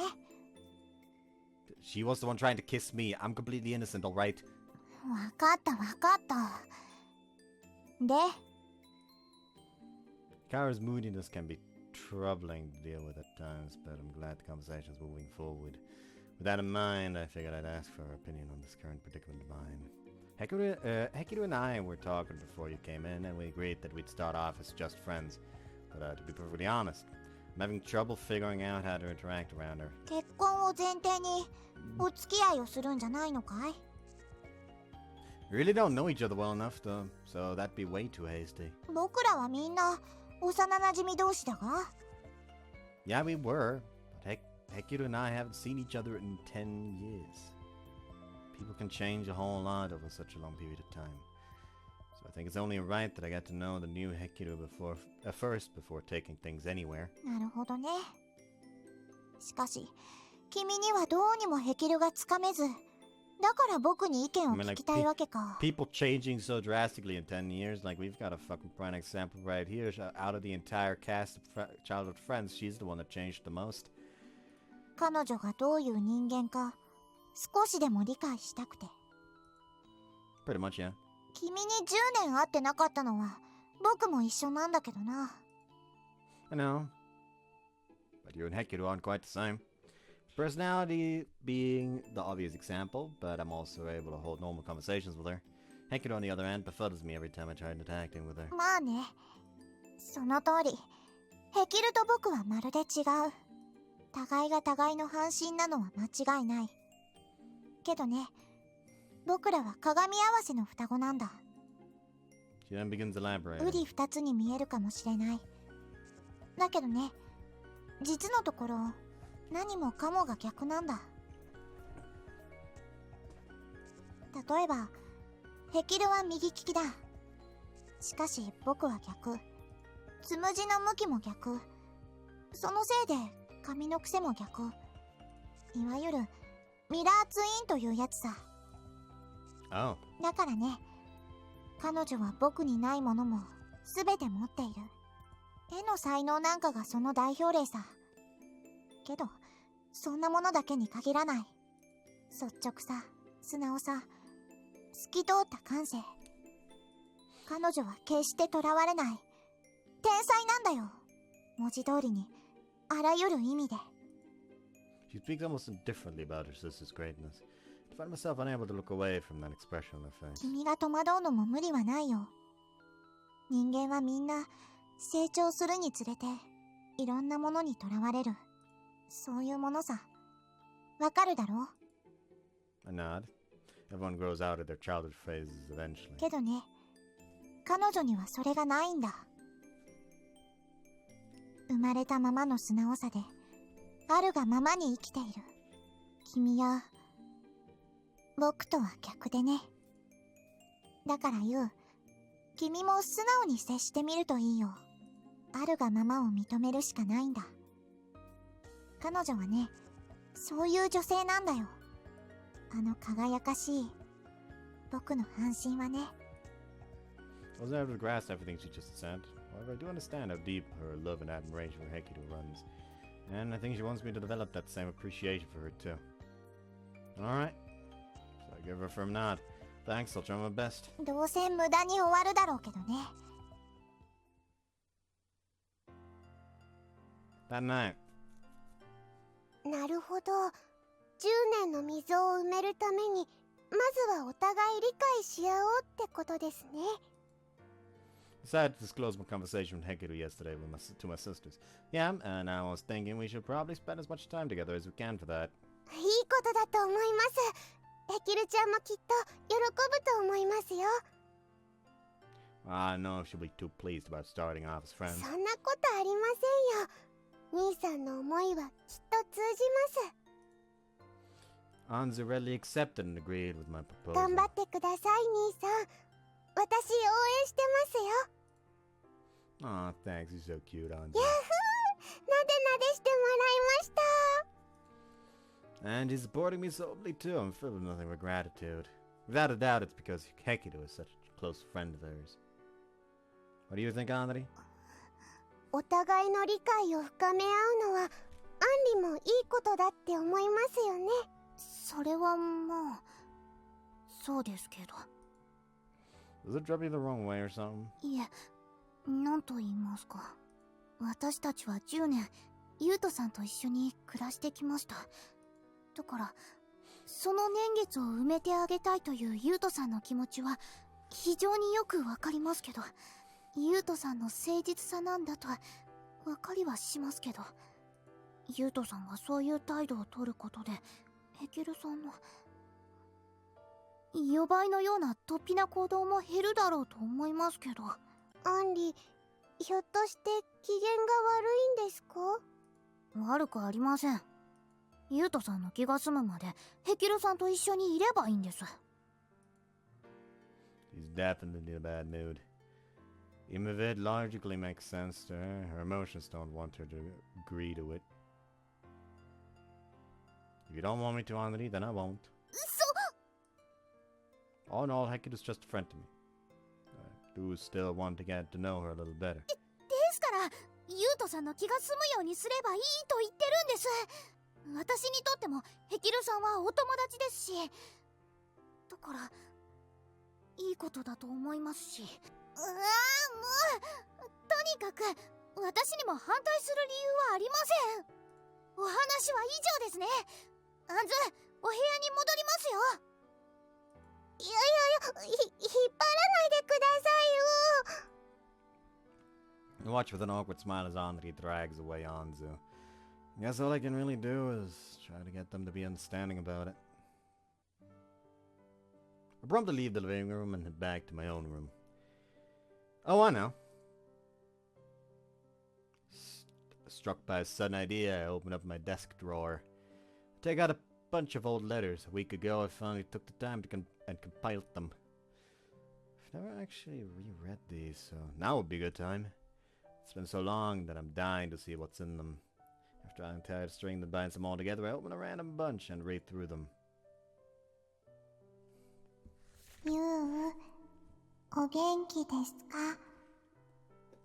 She was the one trying to kiss me. I'm completely innocent, alright? わかったわかった。で、 Kara's moodiness can be troubling to deal with at times, but I'm glad the conversation's moving forward. With that in mind, I figured I'd ask for her opinion on this current predicament of mine. Hekiru and I were talking before you came in, and we agreed that we'd start off as just friends. But to be perfectly honest, I'm having trouble figuring out how to interact around her. 結婚を前提にお付き合いをするんじゃないのかい？ We really don't know each other well enough, though, so that'd be way too hasty. 僕らはみんな幼馴染同士だが。 Yeah, we were, but Hekiru and I haven't seen each other in 10 years. People can change a whole lot over such a long period of time. So I think it's only right that I got to know the new Hekiru first before taking things anywhere. なるほどね。しかし、君にはどうにもヘキルがつかめず、だから僕に意見を聞きたいわけか。People changing so drastically in 10 years, like we've got a fucking prime example right here. Out of the entire cast of childhood friends, she's the one that changed the most. 彼女がどういう人間か、少しでも理解したくて。Pretty much, yeah. 君に10年会ってなかったのは、僕も一緒なんだけどな。I know. But you and Hekiru aren't quite the same. Personality being the obvious example, but I'm also able to hold normal conversations with her. Hekiru, on the other hand, befuddles me every time I try interacting with her. まあね。その通り。ヘキルと僕はまるで違う。互いが互いの半身なのは間違いない。けどね、僕らは鏡合わせの双子なんだ。She then begins elaborating. うり二つに見えるかもしれない。だけどね、実のところ、何もかもが逆なんだ。例えば、ヘキルは右利きだ。しかし僕は逆。つむじの向きも逆。そのせいで髪の癖も逆。いわゆるミラーツインというやつさ。Oh. だからね、彼女は僕にないものも全て持っている。絵の才能なんかがその代表例さ。けど、そんなものだけに限らない。率直さ、素直さ、透き通った感性。彼女は決して囚われない。天才なんだよ。文字通りに、あらゆる意味で。She speaks almost indifferently about her sister's greatness. I find myself unable to look away from that expression on her face. 君が戸惑うのも無理はないよ。人間はみんな成長するにつれていろんなものにとらわれる。そういうものさ。わかるだろう？ I nod. Everyone grows out of their childhood phases eventually. けどね、彼女にはそれがないんだ。生まれたままの素直さで、あるがままに生きている。君や、僕とは逆でね。だから言う。君も素直に接してみるといいよ。あるがままを認めるしかないんだ。彼女はね、そういう女性なんだよ。あの輝かしい、僕の半身はね。I wasn't able to grasp everything she just said. However, I do understand how deep her love and admiration for Hekiru runs. And I think she wants me to develop that same appreciation for her too. Alright. So I give her a firm nod. Thanks, I'll try my best. どうせ無駄に終わるだろうけどね。That night. なるほど。10年の溝を埋めるために、まずはお互い理解し合おうってことですね。Decided to disclose my conversation with Hekiru yesterday to my sisters. Yeah, and I was thinking we should probably spend as much time together as we can for that. いいことだと思います。ヘキルちゃんもきっと喜ぶと思いますよ。I know she'll be too pleased about starting off as friends. そんなことありませんよ。兄さんの思いはきっと通じます。 Anzu readily accepted and agreed with my proposal. 頑張ってください、兄さん。私応援してますよ。Aw, thanks, you're so cute, Anzu. ヤッフー、なでなでしてもらいました。And he's supporting me solely too. I'm filled with nothing but gratitude. Without a doubt, it's because Hekiru is such a close friend of hers. What do you think, Andri? お互いの理解を深め合うのは、アンリもいいことだって思いますよね。それはまあ、そうですけど。Does it rub you the wrong way or something? いえ、なんと言いますか。私たちは10年、ユウトさんと一緒に暮らしてきました。だから、その年月を埋めてあげたいというユウトさんの気持ちは、非常によくわかりますけど、ユウトさんの誠実さなんだと、わかりはしますけど、ユウトさんがそういう態度を取ることで、ヘキルさんの、予売のような突飛な行動も減るだろうと思いますけど。アンリ、ひょっとして機嫌が悪いんですか？悪くありません。優斗さんの気が済むまでヘキルさんと一緒にいればいいんです。 She's definitely in a bad mood. Even if it logically makes sense to her, her emotions don't want her to agree to it. If you don't want me to, Anri, then I won't. そ Oh no, Hekiru's just a friend to me. I do still want to get to know her a little better. ですから優斗さんの気が済むようにすればいいと言ってるんです。私にとってもヘキルさんはお友達ですし、だからいいことだと思いますし。もうとにかく私にも反対する理由はありません。お話は以上ですね。アンズ、お部屋に戻りますよ。いやいやいや、引っ張らないでくださいよ。 You watch with an awkward smile as Anri drags away Anzu. I guess all I can really do is try to get them to be understanding about it. I promptly leave the living room and head back to my own room. Oh, I know. Struck by a sudden idea, I open up my desk drawer. I take out a bunch of old letters. A week ago, I finally took the time to compile them. I've never actually reread these, so now would be a good time. It's been so long that I'm dying to see what's in them. After I'm tired of stringing the binds them all together, I open a random bunch and read through them. ゆう、お元気ですか？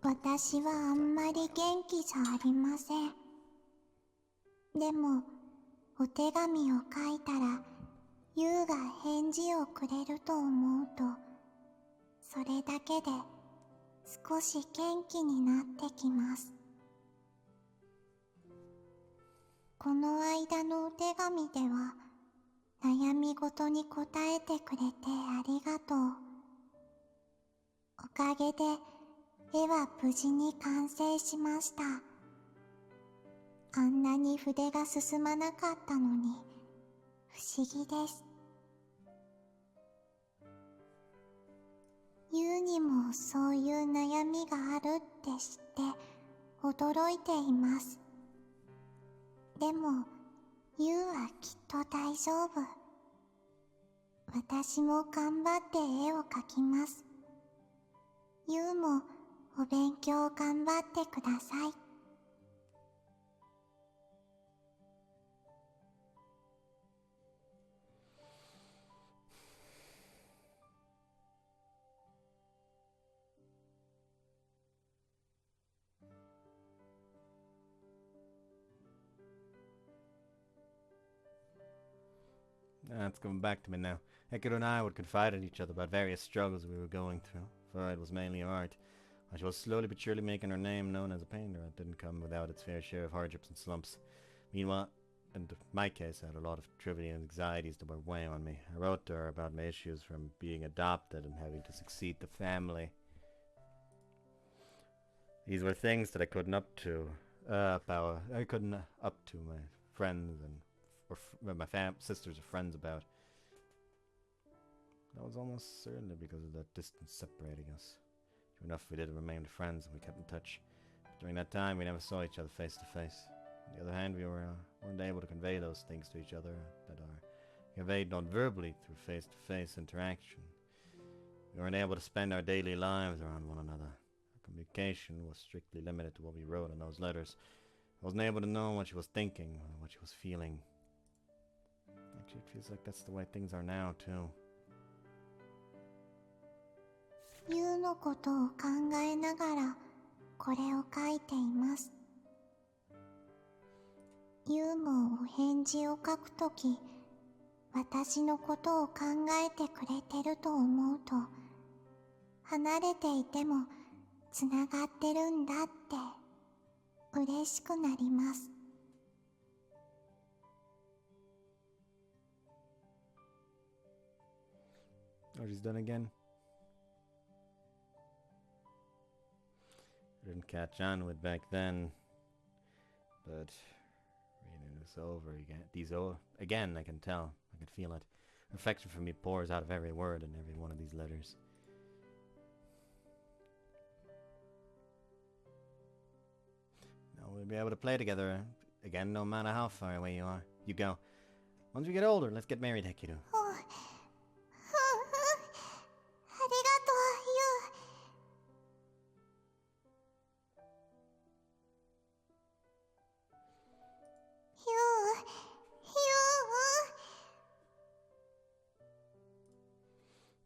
私はあんまり元気じゃありません。でも、お手紙を書いたら、ゆうが返事をくれると思うと、それだけで少し元気になってきます。この間のお手紙では、悩み事に答えてくれてありがとう。おかげで絵は無事に完成しました。あんなに筆が進まなかったのに不思議です。ゆうにもそういう悩みがあるって知って驚いています。でもゆうはきっと大丈夫。私も頑張って絵を描きます。ゆうもお勉強頑張ってください。It's coming back to me now. Hekiru and I would confide in each other about various struggles we were going through. For it was mainly art. While she was slowly but surely making her name known as a painter, it didn't come without its fair share of hardships and slumps. Meanwhile, in my case, I had a lot of trivial anxieties that were weighing on me. I wrote to her about my issues from being adopted and having to succeed the family. These were things that I couldn't up to my friends and my sisters or friends about. That was almost certainly because of that distance separating us. True enough, we did remain friends and we kept in touch. But during that time, we never saw each other face to face. On the other hand, we weren't able to convey those things to each other that are conveyed non-verbally through face-to-face interaction. We weren't able to spend our daily lives around one another. Our communication was strictly limited to what we wrote in those letters. I wasn't able to know what she was thinking or what she was feeling. Actually, it feels like that's the way things are now, too. ゆうのことを考えながらこれを書いています。ゆうもお返事を書くとき、私のことを考えてくれてると思うと、離れていてもつながってるんだって嬉しくなります。Oh, she's done again. I didn't catch on with back then, but reading this over again, I can tell, I can feel it. Affection for me pours out of every word in every one of these letters. Now we'll be able to play together again, no matter how far away you are. You go. Once we get older, let's get married, Hekiru. ありがとう、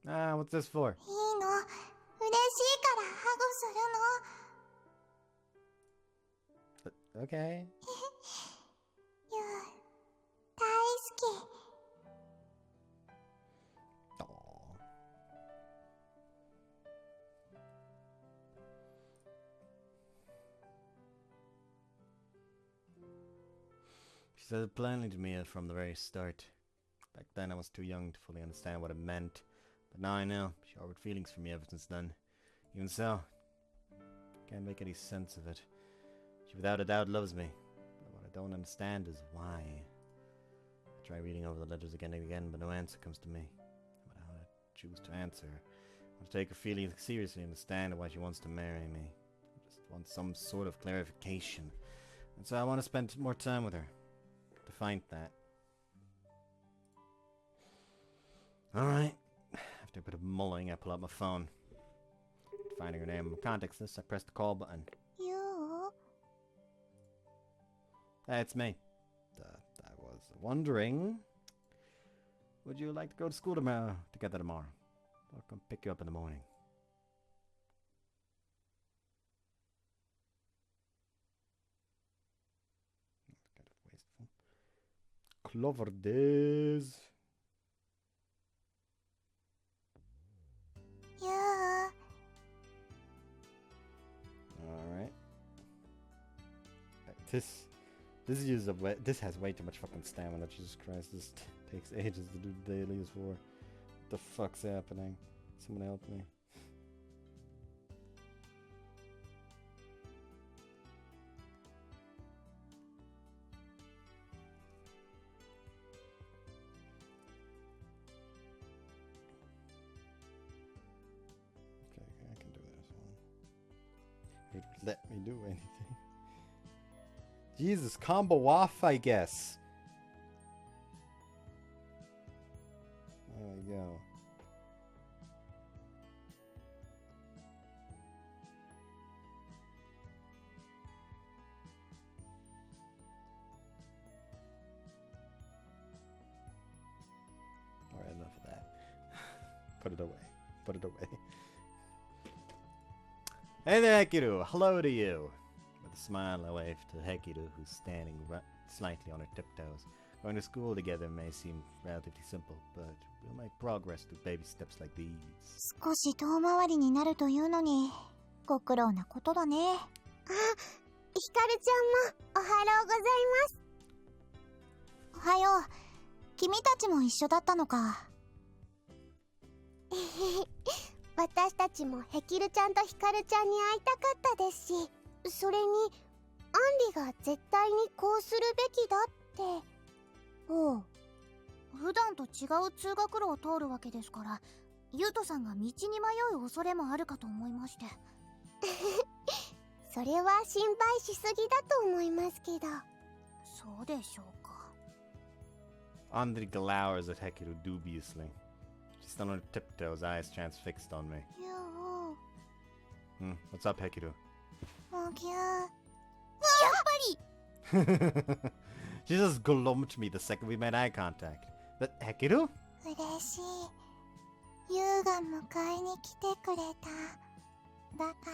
ユウ。Ah, what's this for? いいの。嬉しいからハグするの。 Okay. ユウ、大好き。 Aw. She said it plainly to me from the very start. Back then I was too young to fully understand what it meant. But now I know. She harbored feelings for me ever since then. Even so, can't make any sense of it. She without a doubt loves me. But what I don't understand is why. I try reading over the letters again and again, but no answer comes to me. No matter how I choose to answer her, I want to take her feelings seriously and understand why she wants to marry me. I just want some sort of clarification. And so I want to spend more time with her. To find that. Alright. After a bit of mulling, I pull out my phone. Finding her name in my contacts list, I press the call button. ユウ。 Hey, it's me. I was wondering, would you like to go to school together tomorrow? I'll come pick you up in the morning. That's kind of wasteful. Clover days. ユウ。 Alright. This has way too much fucking stamina. Jesus Christ, this takes ages to do the dailies for. What the fuck's happening? Someone help me. Okay, I can do this one. It would let me do anything. Jesus, combo off, I guess. There we go. Alright, enough of that. Put it away. Put it away. Hey there, Hekiru. Hello to you. With a smile, I wave to Hekiru, who's standing slightly on her tiptoes. Going to school together may seem relatively simple, but we'll make progress through baby steps like these. 少し遠回りになるというのにご苦労なことだね。あ、ヒカルちゃんもおはようございます。おはよう。君たちも一緒だったのか。私たちもヘキルちゃんとヒカルちゃんに会いたかったですし、それにアンリが絶対にこうするべきだって。おう。普段と違う通学路を通るわけですから、ユウトさんが道に迷う恐れもあるかと思いまして。それは心配しすぎだと思いますけど。そうでしょうか。Andri glowers at Hekiru dubiously. She's still on her tiptoes, eyes transfixed on me. ユウ。What's up, Hekiru? もぎゅー。やっぱりShe just glumped me the second we made eye contact. But Hekiru? 嬉しい。ユウが迎えに来てくれた。だから、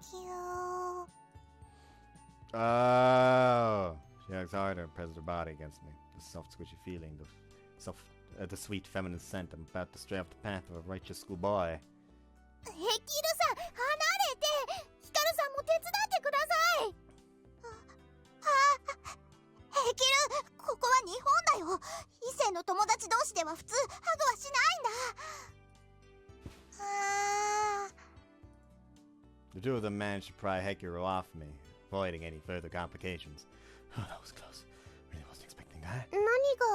キュー。 Oh, she hugs harder and presses her body against me. The soft, squishy feeling, the sweet feminine scent. I'm about to stray off the path of a righteous schoolboy. ヘキルさん、離れて。ヒカルさんも手伝ってください。ヘキル、ここは日本だよ。異性の友達同士では普通ハグはしないんだ。The two of them managed to pry Hekiru off me, avoiding any further complications. Oh, that was close. Really wasn't expecting that. 何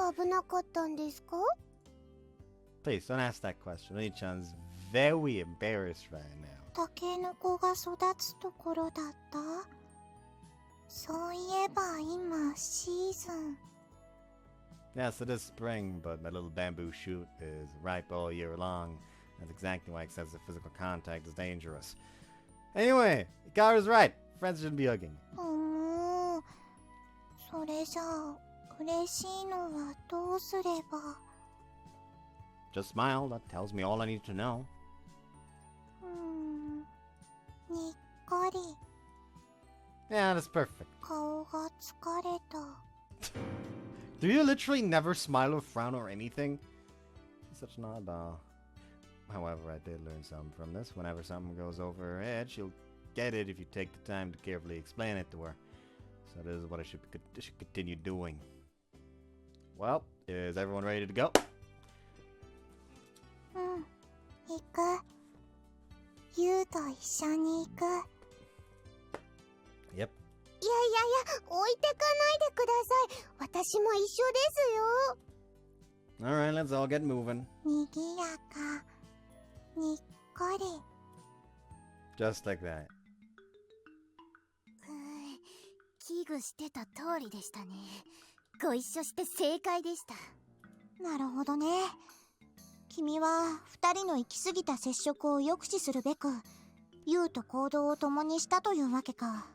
が危なかったんですか？ Please, don't ask that question. Oni-chan's very embarrassed right now. タケノコが育つところだった。そういえば今シーズン。Yes, it is spring, but my little bamboo shoot is ripe all year long. That's exactly why excessive physical contact is dangerous. Anyway, Hikaru's right. Friends shouldn't be hugging. それじゃあ嬉しいのはどうすれば。 Just smile, that tells me all I need to know. にっこり Yeah, that's perfect. 顔が疲れた。 Do you literally never smile or frown or anything? Such an oddball. However, I did learn something from this. Whenever something goes over her head, she'll get it if you take the time to carefully explain it to her. So this is what I should continue doing. Well, is everyone ready to go? 行く。ユウと一緒に行く。 Yep. いやいやいや、置いてかないでください。私も一緒ですよ。 Alright, let's all get moving. にぎやか。にっこり。 Just like that. 危惧してた通りでしたね。ご一緒して正解でした。なるほどね。君は二人の行き過ぎた接触を抑止するべく、ユウと行動を共にしたというわけか。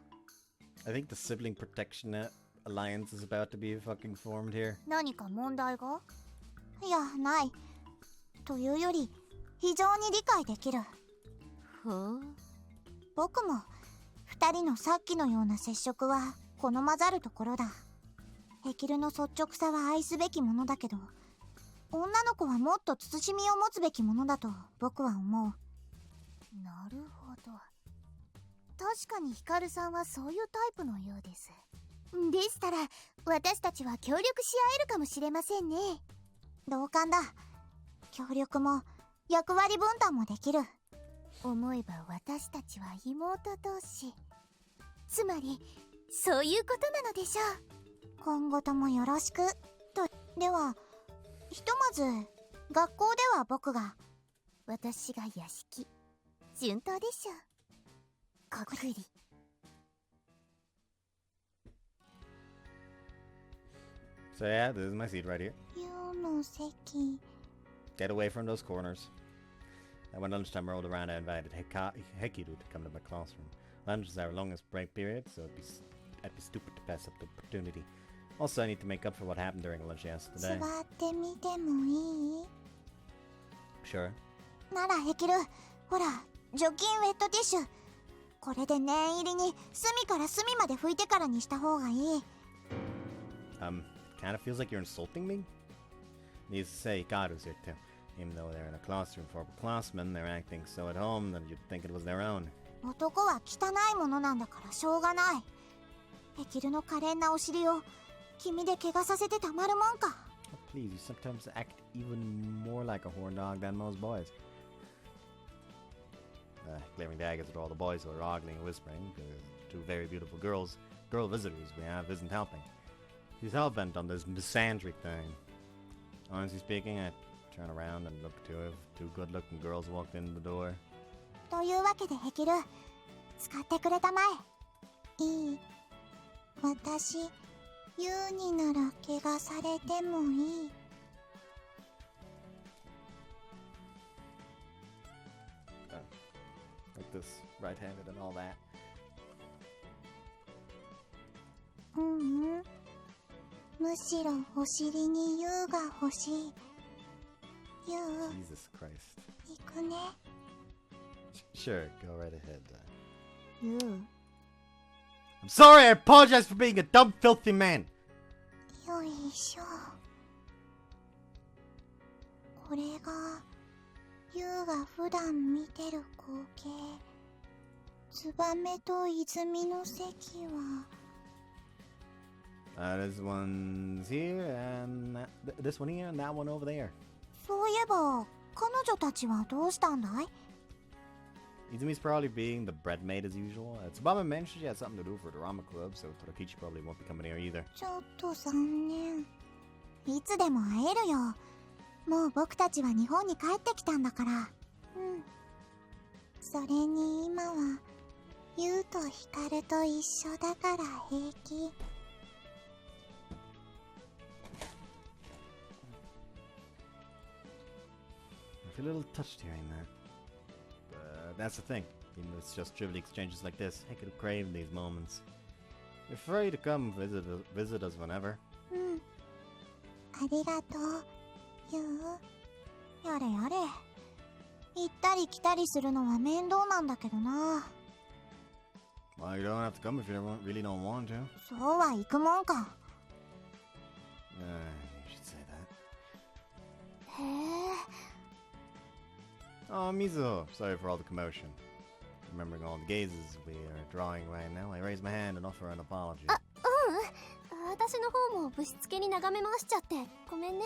I think the sibling protection alliance is about to be fucking formed here. 何か問題が？いや、ない。というより、非常に理解できる。僕も二人のさっきのような接触は好まざるところだ。ヘキルの率直さは愛すべきものだけど、女の子はもっと慎みを持つべきものだと僕は思う。なるほど。確かにヒカルさんはそういうタイプのようです。でしたら私たちは協力し合えるかもしれませんね。同感だ。協力も役割分担もできる。思えば私たちは妹同士。つまりそういうことなのでしょう。今後ともよろしくと。ではひとまず学校では僕が、私が屋敷。順当でしょう。こっくり。So yeah, this is my seat right here. ユウの席。 Get away from those corners. And when lunchtime rolled around, I invited Hekiru to come to my classroom. Lunch is our longest break period, so I'd be stupid to pass up the opportunity. Also, I need to make up for what happened during lunch 座 yesterday. ってみてもいい？ Sure. ならヘキル、ほら、除菌ウェットティッシュ。これで念入りに隅から隅まで拭いてからにした方がいい。Kinda feels like you're insulting me? Needless to say, Hikaru's here too. Even though they're in a classroom for upperclassmen, they're acting so at home that you'd think it was their own. 男は汚いものなんだからしょうがない。ヘキルの可憐なお尻を君で怪我させてたまるもんか。Oh, please, you sometimes act even more like a horn dog than most boys. Glaring daggers at all the boys who are ogling and whispering, because two very beautiful girl visitors we have isn't helping. He's hell-bent on this misandry thing. Honestly speaking, I turn around and look too if two good-looking girls walked in the door. というわけでヘキル、使ってくれたまえ。いい。私、ユウになら怪我されてもいい。Like this, right-handed and all that. ううん。むしろお尻にユウが欲しい。ユウ、 Jesus Christ. 行くね。Sure, go right ahead. ユウ。 I'm sorry, I apologize for being a dumb, filthy man. よいしょ。これがユウが普段見てる光景。ツバメと泉の席は。This one's here, and this one here, and that one over there. そういえば彼女たちはどうしたんだい？ Izumi's probably being the bread maid as usual. Tsubame mentioned she had something to do for the drama club, so Torakichi probably won't be coming here either. ちょっと残念。いつでも会えるよ。もう僕たちは日本に帰ってきたんだから。うん。それに今はユウとヒカルと一緒だから平気。feel a little touched hearing that. That's the thing. Even though it's just trivial exchanges like this, I could crave these moments. You're free to come visit us whenever. ありがとう、ユウ。やれやれ。行ったり来たりするのは面倒なんだけどな。Well, you don't have to come if you really don't want to. そうは行くもんか。You should say that. へえ。Oh, Mizuho, sorry for all the commotion. Remembering all the gazes we are drawing right now, I raise my hand and offer an apology. 私の方もぶしつけに眺め回しちゃってごめんね。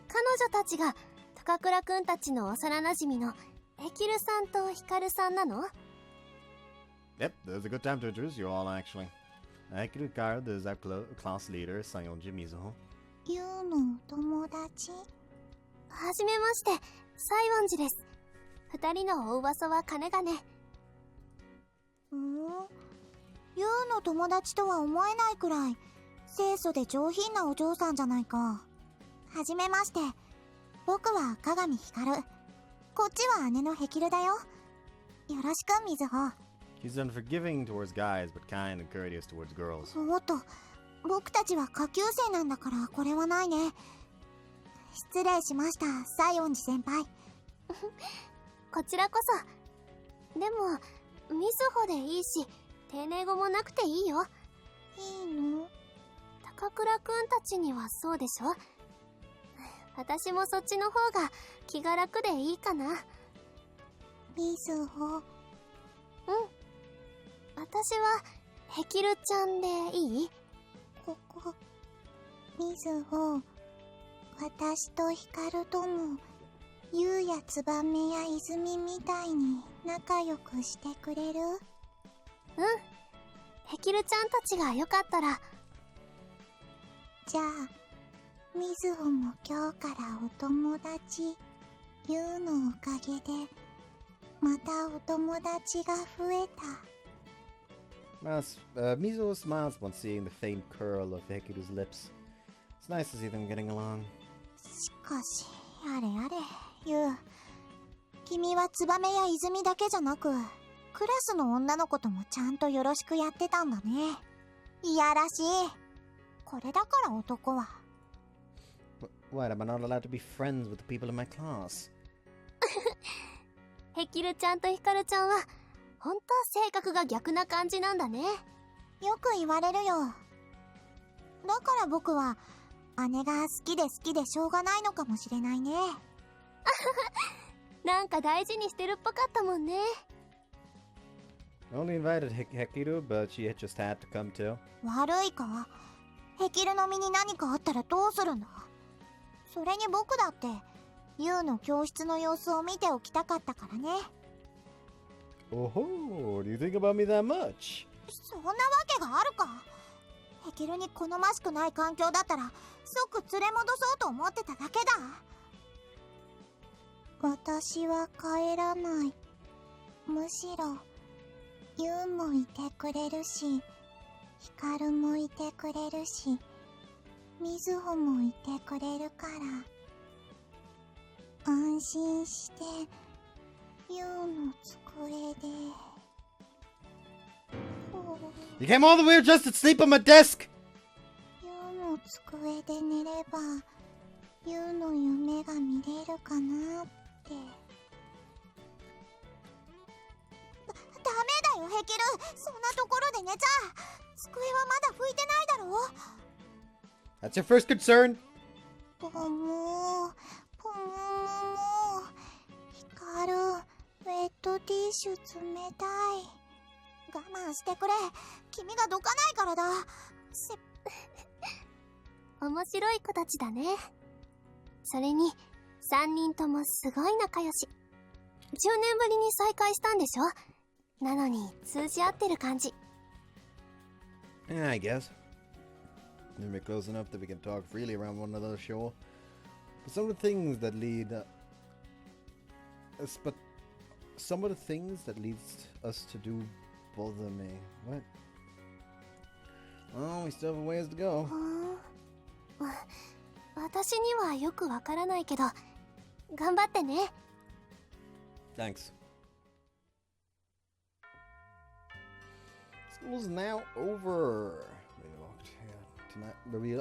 彼女たちが高倉くんたちの幼馴染のヘキルさんとヒカルさんなの？ Yep, there's a good time to introduce you all, actually. Hekiru-Route is our class leader, Sayonji Mizuho. ユウの友達？はじめまして、西園寺です。二人のお噂はかねがね。ユウの友達とは思えないくらい清楚で上品なお嬢さんじゃないか。はじめまして、僕は鏡ひかる。こっちは姉のヘキルだよ。よろしく、みずほ。He's unforgiving towards guys, but kind and courteous towards girls. おっと、僕たちは下級生なんだからこれはないね。失礼しました、西園寺先輩。こちらこそ。でも、みずほでいいし、丁寧語もなくていいよ。いいの？高倉くんたちにはそうでしょ？私もそっちの方が気が楽でいいかな。みずほ。うん。私はヘキルちゃんでいい？ここ、みずほ。私とヒカルとも、ユウやツバメや泉みたいに仲良くしてくれる？うん。ヘキルちゃんたちがよかったら。じゃあ、みずほも今日からお友達。ユウのおかげで、またお友達が増えた。Mizuho smiles once seeing the faint curl of Hekiru's lips. It's nice to see them getting along. しかし、やれやれ、ユウ。君はツバメや泉だけじゃなく、クラスの女の子ともちゃんとよろしくやってたんだね。いやらしい。これだから男は。What, am I not allowed to be friends with the people in my class? ヘキルちゃんとヒカルちゃんは、ほんと性格が逆な感じなんだね。よく言われるよ。だから僕は、姉が好きでしょうがないのかもしれないね。なんか大事にしてるっぽかったもんね。I only invited Hekiru, but she had just had to come too. 悪いか？ヘキルの身に何かあったらどうするんだ？それに僕だって、ユウの教室の様子を見ておきたかったからね。Oh ho, do you think about me that much? そんなわけがあるか？ヘキルに好ましくない環境だったら、即連れ戻そうと思ってただけだ。私は帰らない。むしろ、ユウもいてくれるし、ヒカルもいてくれるし、ミズホもいてくれるから、安心して、ユウの机で。You came all the way just to sleep on my desk! ユウの机で寝れば、ユウの夢が見れるかなって。ダメだよ、ヘキル。そんなところで寝ちゃ。机はまだ拭いてないだろ。That's your first concern? ポモー、ポモモモ。ヒカル、ウェットティッシュ冷たい。我慢してくれ。君がどかないからだ。面白い子たちだね。それに、3人ともすごい仲良し。10年ぶりに再会したんでしょ？なのに通じ合ってる感じ。Yeah, I guess. We're close enough that we can talk freely around one another's show. But some of the things that lead us to do bother me. What? Oh, we still have a ways to go. 私にはよくわからないけど、頑張ってね。Thanks. School's now over.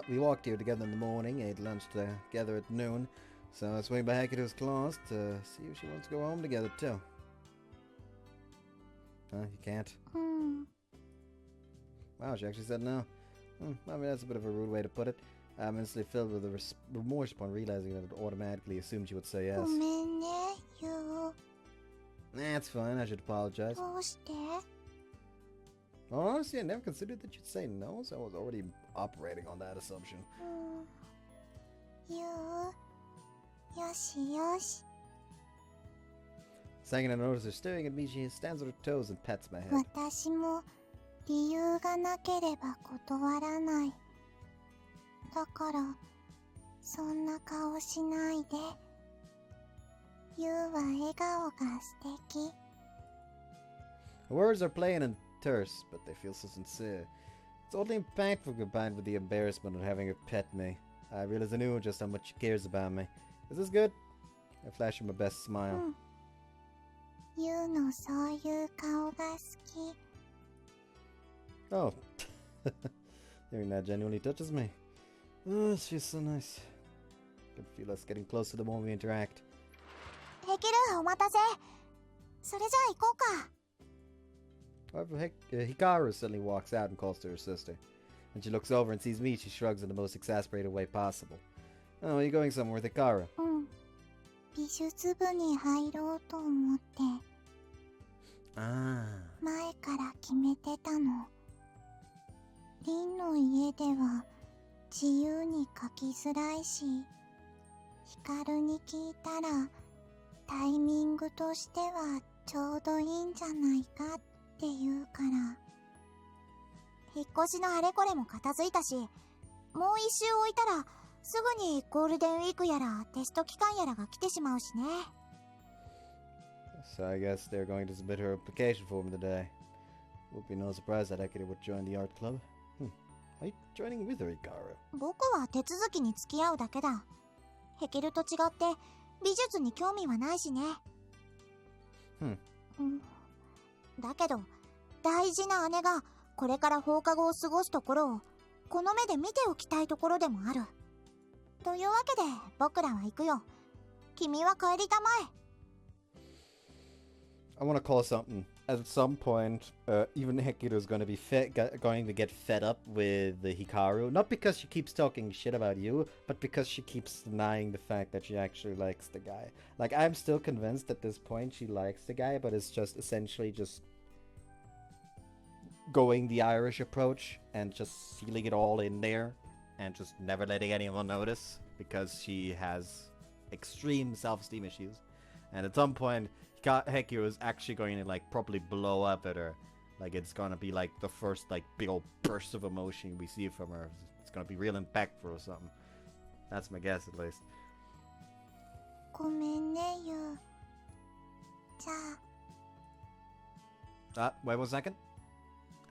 We walked here together in the morning, ate lunch together at noon, so I swing by Hekiru's class to see if she wants to go home together too. Huh? You can't? Wow, she actually said no. I mean, that's a bit of a rude way to put it. I'm instantly filled with remorse upon realizing that it automatically assumed she would say yes. ごめんね、ユウ。 That's fine, I should apologize. どうして？ Well, honestly, I never considered that you'd say no, so I was already operating on that assumption. ユウ。よしよし。 Second, I notice her staring at me. She stands on her toes and pats my head. 私も理由がなければ断らない。だから、そんな顔しないで。ユウは笑顔が素敵。 The words are plain and terse, but they feel so sincere. It's oddly impactful combined with the embarrassment of having her pet me. I realize I knew just how much she cares about me. Is this good? I flash her my best smile. ユウのそういう顔が好き。 Oh. Hearing that genuinely touches me. Oh, she's so nice. I can feel us getting closer the more we interact. ヘキル、お待たせ。それじゃあ行こうか。 However, Hikaru suddenly walks out and calls to her sister. When she looks over and sees me, she shrugs in the most exasperated way possible. Oh, are you going somewhere with Hikaru? 美術部に入ろうと思って。 Ah. 前から決めてたの。リンの家では自由に書きづらいし、ヒカルに聞いたらタイミングとしてはちょうどいいんじゃないかって言うから。引っ越しのあれこれも片付いたし、もう一周置いたらすぐにゴールデンウィークやらテスト期間やらが来てしまうしね。 So I guess they're going to submit her application form today. Would be no surprise that Hekiru would join the art club. Are you joining with her, Hikaru? 僕は手続きに付き合うだけだ。ヘキルと違って美術に興味はないしね。だけど大事な姉がこれから放課後を過ごすところをこの目で見ておきたいところでもある。というわけで僕らは行くよ。君は帰りたまえ。 I want to call something. At some point, even Hekiru is going to be going to get fed up with the Hikaru. Not because she keeps talking shit about you, but because she keeps denying the fact that she actually likes the guy. Like, I'm still convinced at this point she likes the guy, but it's just essentially just going the Irish approach and just sealing it all in there and just never letting anyone notice because she has extreme self-esteem issues. And at some point, Hekiru is actually going to like probably blow up at her. Like it's gonna be like the first like big old burst of emotion we see from her. It's gonna be real impactful or something. That's my guess at least. ごめんね、ユウ。じゃあ。 Wait 1 second.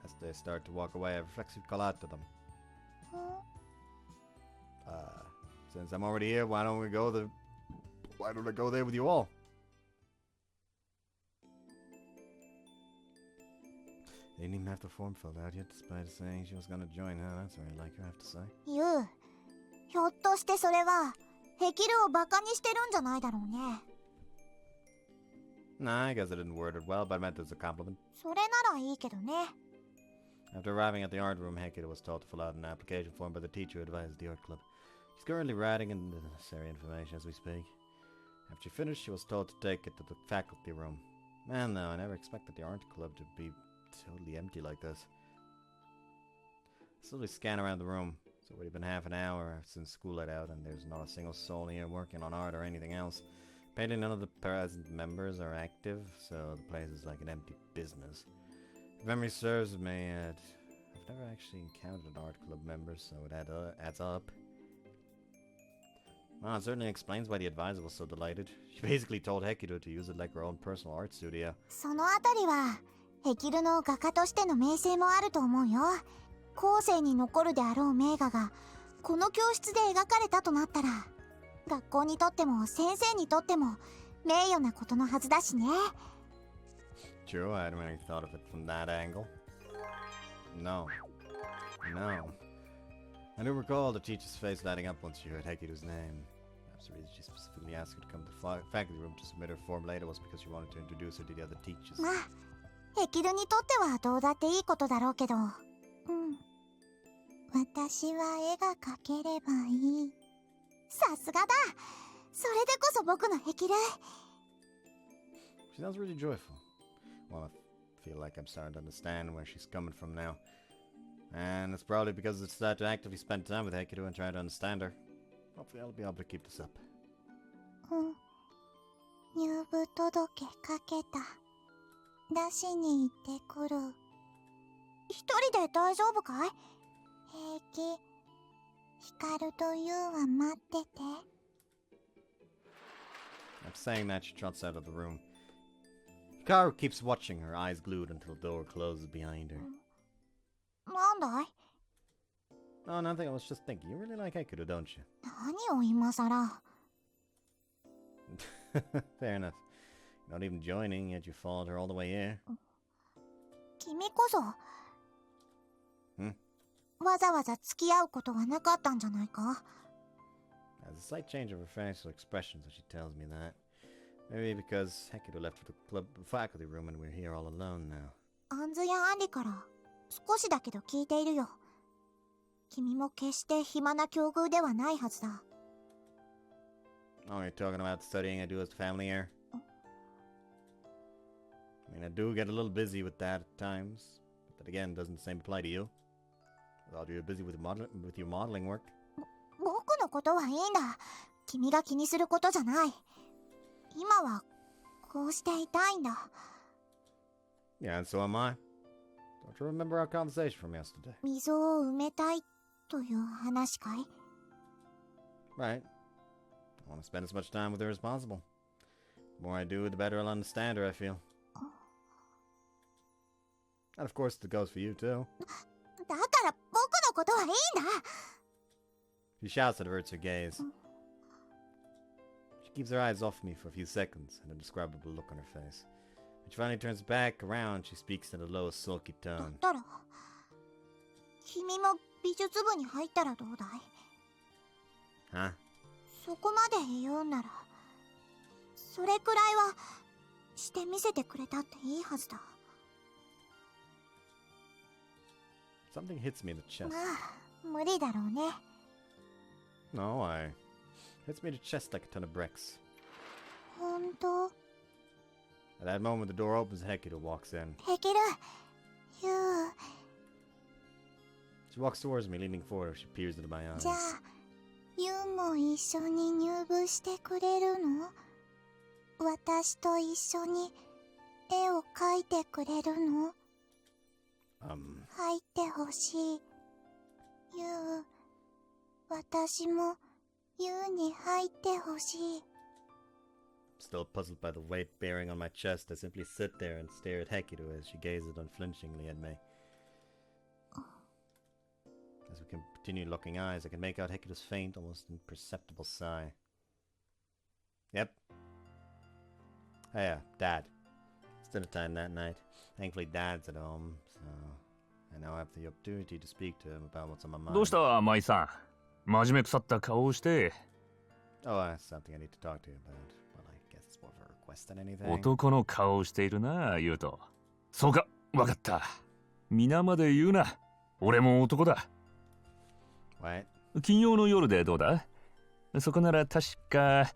As they start to walk away, I reflexively call out to them. Since I'm already here, why don't I go there with you all? They didn't even have the form filled out yet, despite saying she was gonna join, huh? That's very like her, I have to say. ユウ、ひょっとしてそれはヘキルをバカにしてるんじゃないだろうね。 Nah, I guess I didn't word it well, but I meant it as a compliment. それならいいけどね。 After arriving at the art room, Hekiru was told to fill out an application form by the teacher who advised the art club. She's currently writing in the necessary information as we speak. After she finished, she was told to take it to the faculty room. Man, though, I never expected the art club to be totally empty like this. I slowly scan around the room. It's already been half an hour since school let out, and there's not a single soul here working on art or anything else. Apparently none of the present members are active, so the place is like an empty business. If memory serves me, I've never actually encountered an art club member, so it adds up. Well, it certainly explains why the advisor was so delighted. She basically told Hekiru to use it like her own personal art studio. そのあたりはヘキルの画家としての名声もあると思うよ。後世に残るであろう名画がこの教室で描かれたとなったら、学校にとっても先生にとっても名誉なことのはずだしね。 True, I hadn't really thought of it from that angle. No. I do recall the teacher's face lighting up once she heard Hekiru's name. Perhaps the reason she specifically asked her to come to the faculty room to submit her form later was because she wanted to introduce her to the other teachers. まあヘキルにとってはどうだっていいことだろうけど、私は絵が描ければいい。さすがだ。それでこそ僕のヘキル。 She sounds really joyful. Well, I feel like I'm starting to understand where she's coming from now. And it's probably because it's that to actively spend time with Hekiru and try to understand her. Hopefully I'll be able to keep this up. 入部届かけた。出しに行ってくる。一人で大丈夫かい？平気。ヒカルとユウは待ってて。 After saying that, she trots out of the room. Hikaru keeps watching, her eyes glued until the door closes behind her. なんだい？ Oh, nothing. I was just thinking. You really like Hekiru, don't you? 何を今さら。Fair enough. Not even joining, yet you followed her all the way here. 君こそ。わざわざ付き合うことはなかったんじゃないか？ There's a slight change of her facial expression, so she tells me that. Maybe because Hekiru left for the club faculty room and we're here all alone now. アンズやアンリから少しだけど聞いているよ。君も決して暇な境遇ではないはずだ。Oh, you're talking about studying I do as the family heir? I mean, I do get a little busy with that at times. But that again, doesn't the same apply to you? While you're busy with your modeling work. 僕のことはいいんだ。君が気にすることじゃない。今はこうしていたいんだ。Yeah, and so am I. Don't you remember our conversation from yesterday? 溝を埋めたいという話かい？ Right. I want to spend as much time with her as possible. The more I do, the better I'll understand her, I feel. And of course, it goes for you, too. だから僕のことはいいんだ。 She shouts at averts her gaze. She keeps her eyes off me for a few seconds, an indescribable look on her face. When she finally turns back around, she speaks in a low, sulky だ tone. ったら君も美術部に入ったらどうだい？ Huh? そこまで言うんならそれくらいはしてみせてくれたっていいはずだ。 Something hits me in the chest. まあ無理だろうね。 No, hits me in the chest like a ton of bricks. 本当？ At that moment, the door opens and Hekiru walks in. ヘキル、ユウ。 She walks towards me, leaning forward as she peers into my eyes. じゃあユウも一緒に入部してくれるの？私と一緒に絵を描いてくれるの？入ってほしい。ユウ、私もユウに入ってほしい。 Still puzzled by the weight bearing on my chest, I simply sit there and stare at Hekiru as she gazes unflinchingly at me. As we continue locking eyes, I can make out Hekiru's faint, almost imperceptible sigh. Yep. Oh yeah, Dad. It's dinner time that night. Thankfully Dad's at home, so I now have the opportunity to speak to him about what's on my mind. どうした舞さん、真面目腐った顔をして。 Oh, that's something I need to talk to you about. Well, I guess it's more of a request than anything. 男の顔をしているな、言うと。そうか、わかった。皆まで言うな。俺も男だ。What? 金曜の夜でどうだ？そこなら確か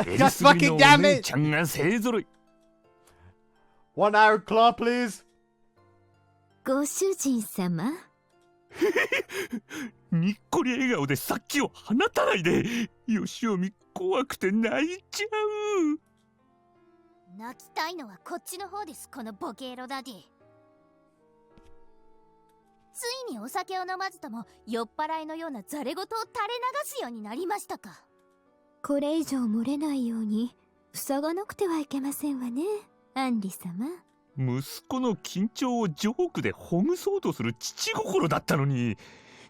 エリ God スぶりの fucking お damn 姉 it! ちゃんが勢ぞろい。 1 hour claw, please! ご主人様。にっこり笑顔でさっきを放たないで。よしおみ怖くて泣いちゃう。泣きたいのはこっちの方です、このボケエロダディ。ついにお酒を飲まずとも酔っ払いのようなザレ言を垂れ流すようになりましたか。これ以上漏れないように塞がなくてはいけませんわね、アンリ様。息子の緊張をジョークでほぐそうとする父心だったのに、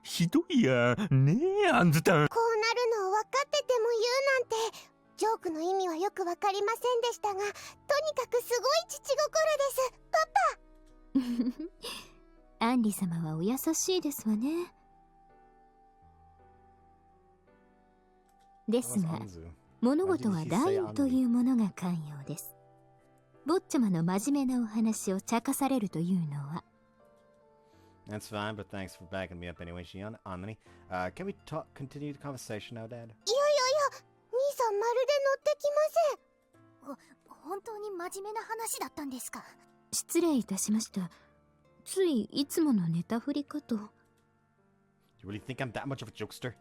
ひどいやねえアンズタン。こうなるのを分かってても言うなんてジョークの意味はよくわかりませんでしたが、とにかくすごい父心です。アンリ様はお優しいですわね。ですが、物事はラインというものが肝要です。坊ちゃまの真面目なお話を茶化されるというのは。That's fine, but thanks for backing me up anyway, Anthony. Can we continue the conversation now, Dad? いやいやいや、兄さんまるで乗ってきません。本当に真面目な話だったんですか？失礼いたしました。ついいつものネタ振りかと。Do you really think I'm that much of a jokester?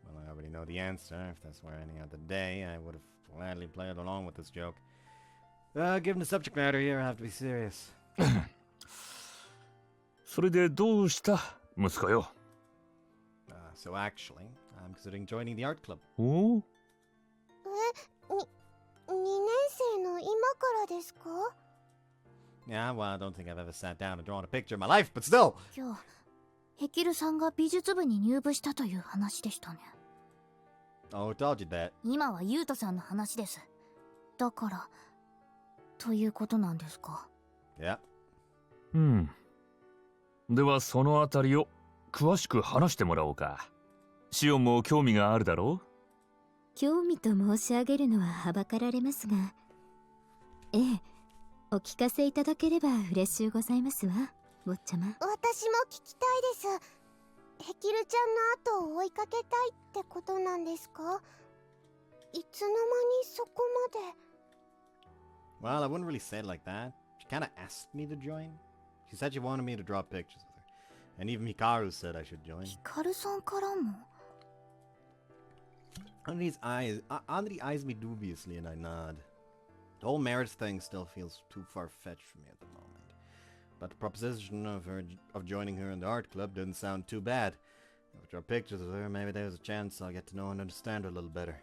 Well, I already know the answer. If this were any other day, I would have gladly played along with this joke. Given the subject matter here, I have to be serious. それでどうした息子よ。So actually, I'm considering joining the art club. お？2年生の今からですか？ Yeah, well, I don't think I've ever sat down and drawn a picture in my life, but still! 今日、ヘキルさんが美術部に入部したという話でしたね。Oh, who told you that? 今はユウトさんの話です。だから、ということなんですか？ Yeah. うん。ではそのあたりを詳しく話してもらおうか。シオンも興味があるだろう？興味と申し上げるのははばかられますが、ええ、お聞かせいただければ嬉しゅうございますわ、坊ちゃま。私も聞きたいです。ヘキルちゃんの後を追いかけたいってことなんですか？いつの間にそこまで。Well, I wouldn't really say it like that. She kinda asked me to join. She said she wanted me to draw pictures with her. And even Hikaru said I should join. ヒカルさんからも？ Andri eyes me dubiously and I nod. The whole marriage thing still feels too far-fetched for me at the moment. But the proposition of joining her in the art club didn't sound too bad. If I draw pictures of her, maybe there's a chance I'll get to know and understand her a little better.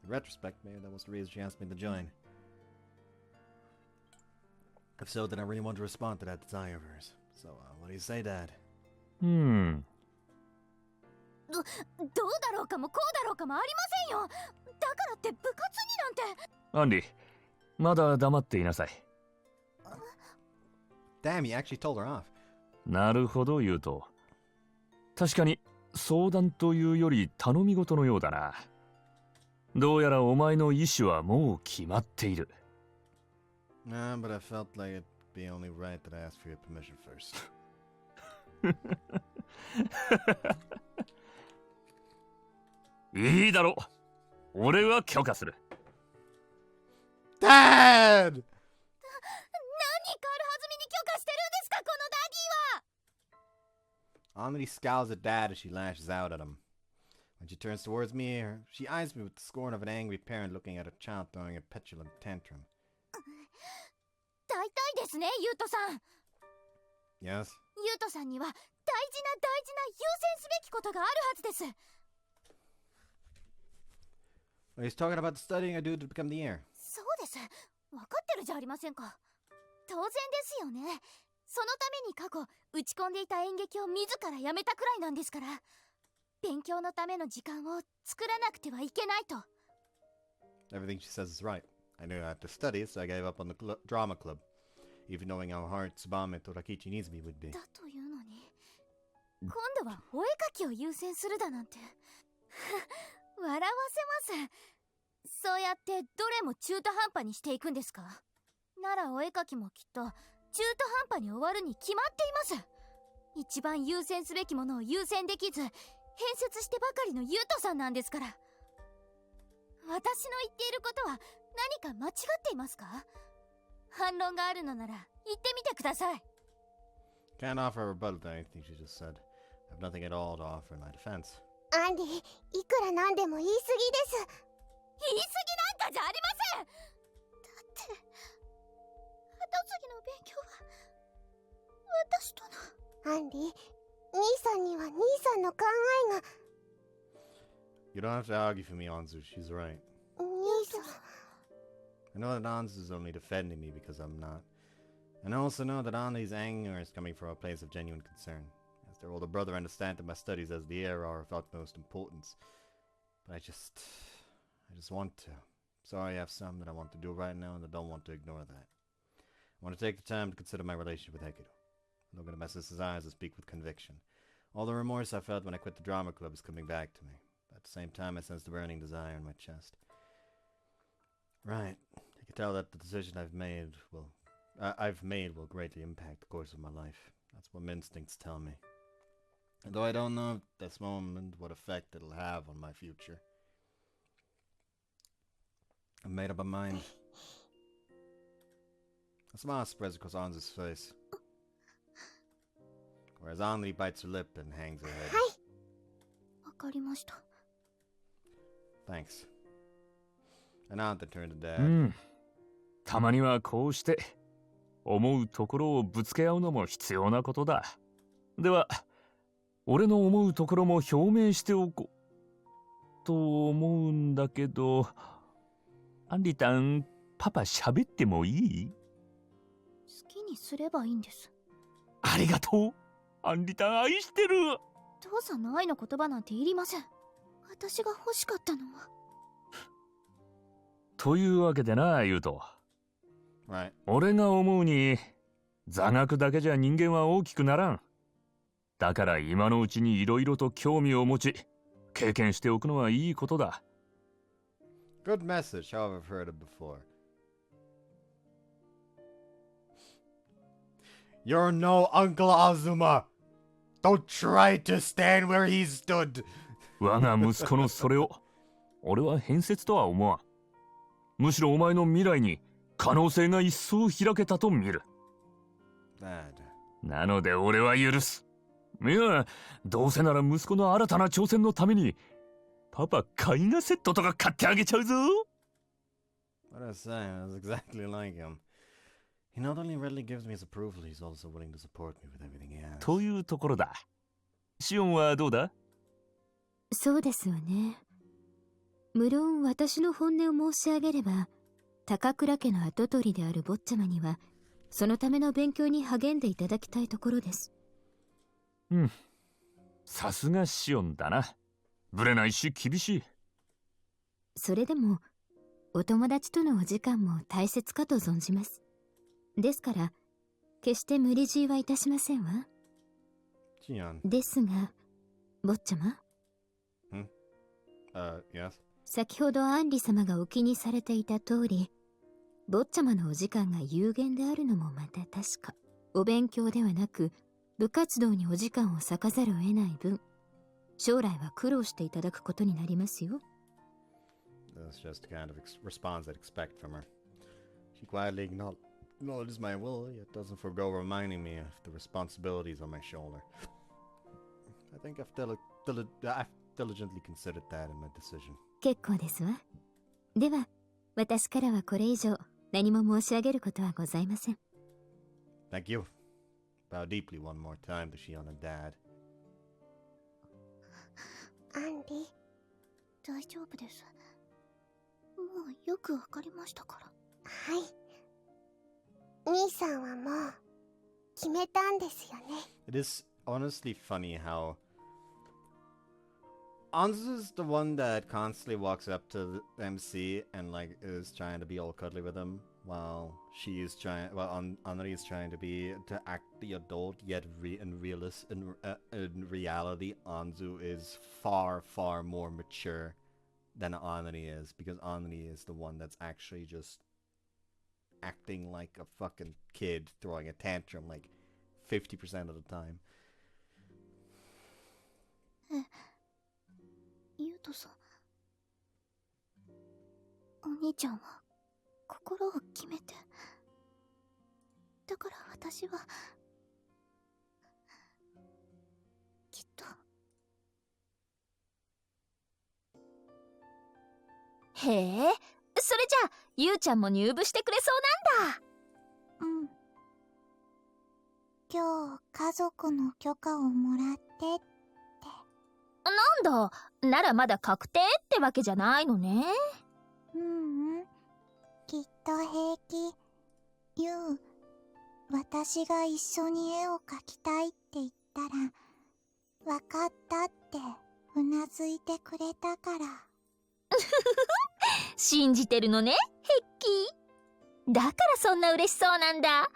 In retrospect, maybe that was the reason she asked me to join. If so, then I really want to respond to that desire of hers. So, what do you say, Dad? どうだろうかもこうだろうかもありませんよ。だからって部活になんて。アンリ、まだ黙っていなさい。Damn, you actually told her off. なるほど、ユウト。確かに相談というより頼み事のようだな。どうやらお前の意思はもう決まっている。Nah, but I felt like it'd be only right that I asked for your permission first. いいだろう。俺は許可する。Dad! 何軽はずみに許可してるんですか、このダディは。 Amity scowls at Dad as she lashes out at him. When she turns towards me, she eyes me with the scorn of an angry parent looking at a child throwing a petulant tantrum. 大体ですね、ユウトさん。 Yes? ユウトさんには大事な優先すべきことがあるはずです。 Well, he's talking about the studying I do to become the heir. そうです。分かってるじゃありませんか。当然ですよね。そのために過去打ち込んでいた演劇を自らやめたくらいなんですから。勉強のための時間を作らなくてはいけないと。 Everything she says is right. I knew I had to study, so I gave up on the drama club, even knowing how hard Tsubame to Rakichi needs me would be. だというのに、今度はお絵かきを優先するだなんて笑わせます。そうやってどれも中途半端にしていくんですか？ならお絵かきもきっと中途半端に終わるに決まっています。一番優先すべきものを優先できず変節してばかりのユウトさんなんですから。私の言っていることは何か間違っていますか？反論があるのなら言ってみてください。 Can't offer a rebuttal to anything she just said. I have nothing at all to offer in my defense. アンディ、いくらなんでも言い過ぎです。言い過ぎなんかじゃありません。だって後継ぎの勉強は私との。アンディ、兄さんには兄さんの考えが。 You don't have to argue for me, Anzu. She's right. 兄さん。 I know that Anzu's only defending me because I'm not. And I also know that Anli's anger is coming from a place of genuine concern. As their older brother, I understand that my studies as the heir are of utmost importance. But I just want to. Sorry, I have some that I want to do right now and I don't want to ignore that. I want to take the time to consider my relationship with Hekiru. Look into my sister's eyes and speak with conviction. All the remorse I felt when I quit the drama club is coming back to me. But at the same time, I sense the burning desire in my chest. Right. I can tell that the decision I've made will greatly impact the course of my life. That's what my instincts tell me. And though I don't know at this moment what effect it'll have on my future, I've made up my mind. A smile spreads across Anzu's face, whereas Anri bites her lip and hangs her head. わかりました。 Thanks. And Anta turned to Dad. うん。たまにはこうして思うところをぶつけ合うのも必要なことだ。では、俺の思うところも表明しておこうと思うんだけど、アンリタン、パパ喋ってもいい？好きにすればいいんです。ありがとう。アンリタン愛してる。父さんの愛の言葉なんていりません。私が欲しかったのは。というわけでな、ユウト。Right. 俺が思うに、座学だけじゃ人間は大きくならん。だから今のうちにいろいろと興味を持ち、経験しておくのはいいことだ。Good message, however I've heard it before. You're no Uncle Azuma! Don't try to stand where he stood! 我が息子のそれを、俺は変節とは思わん。むしろお前の未来に可能性が一層開けたと見る。Dad. なので俺は許す。いや、どうせなら息子の新たな挑戦のために、パパ絵画セットとか買ってあげちゃうぞ。What I was saying, I was exactly like him. He not only readily gives me his approval, he's also willing to support me with everything he has. というところだ。シオンはどうだ？そうですわね。無論私の本音を申し上げれば、高倉家の跡取りである坊ちゃまには、そのための勉強に励んでいただきたいところです。うん。さすがシオンだな。ぶれないし厳しい。それでも、お友達とのお時間も大切かと存じます。ですから、決して無理強いはいたしませんわ。Gion. ですが、坊ちゃま。Yes? 先ほどアンリ様がお気にされていた通り、坊ちゃまのお時間が有限であるのもまた確か。お勉強ではなく、部活動にお時間を割かざるを得ない分、将来は苦労していただくことになりますよ。That's just the kind of response I'd expect from her. She quietly acknowledges my will, yet doesn't forego reminding me of the responsibilities on my shoulder. I think I've diligently considered that in my decision. 結構ですわ。では、私からはこれ以上何も申し上げることはございません。Thank you. Bow deeply one more time to Shion and Dad. アンリ、大丈夫です。もうよくわかりましたから。はい。兄さんはもう決めたんですよね。It is honestly funny how Anzu's the one that constantly walks up to the MC and like is trying to be all cuddly with him, while Anri is trying to act the adult. Yet in reality, Anzu is far more mature than Anri is, because Anri is the one that's actually just acting like a fucking kid, throwing a tantrum like 50% of the time. ゆうとさん、お兄ちゃんは心を決めて、だから私はきっと。へえ、それじゃあゆうちゃんも入部してくれそうなんだ。うん。今日家族の許可をもらって。なんだ、ならまだ確定ってわけじゃないのね。きっと平気。ゆう、私が一緒に絵を描きたいって言ったら、わかったってうなずいてくれたから。信じてるのね、ヘッキー。だからそんな嬉しそうなんだ。よっ、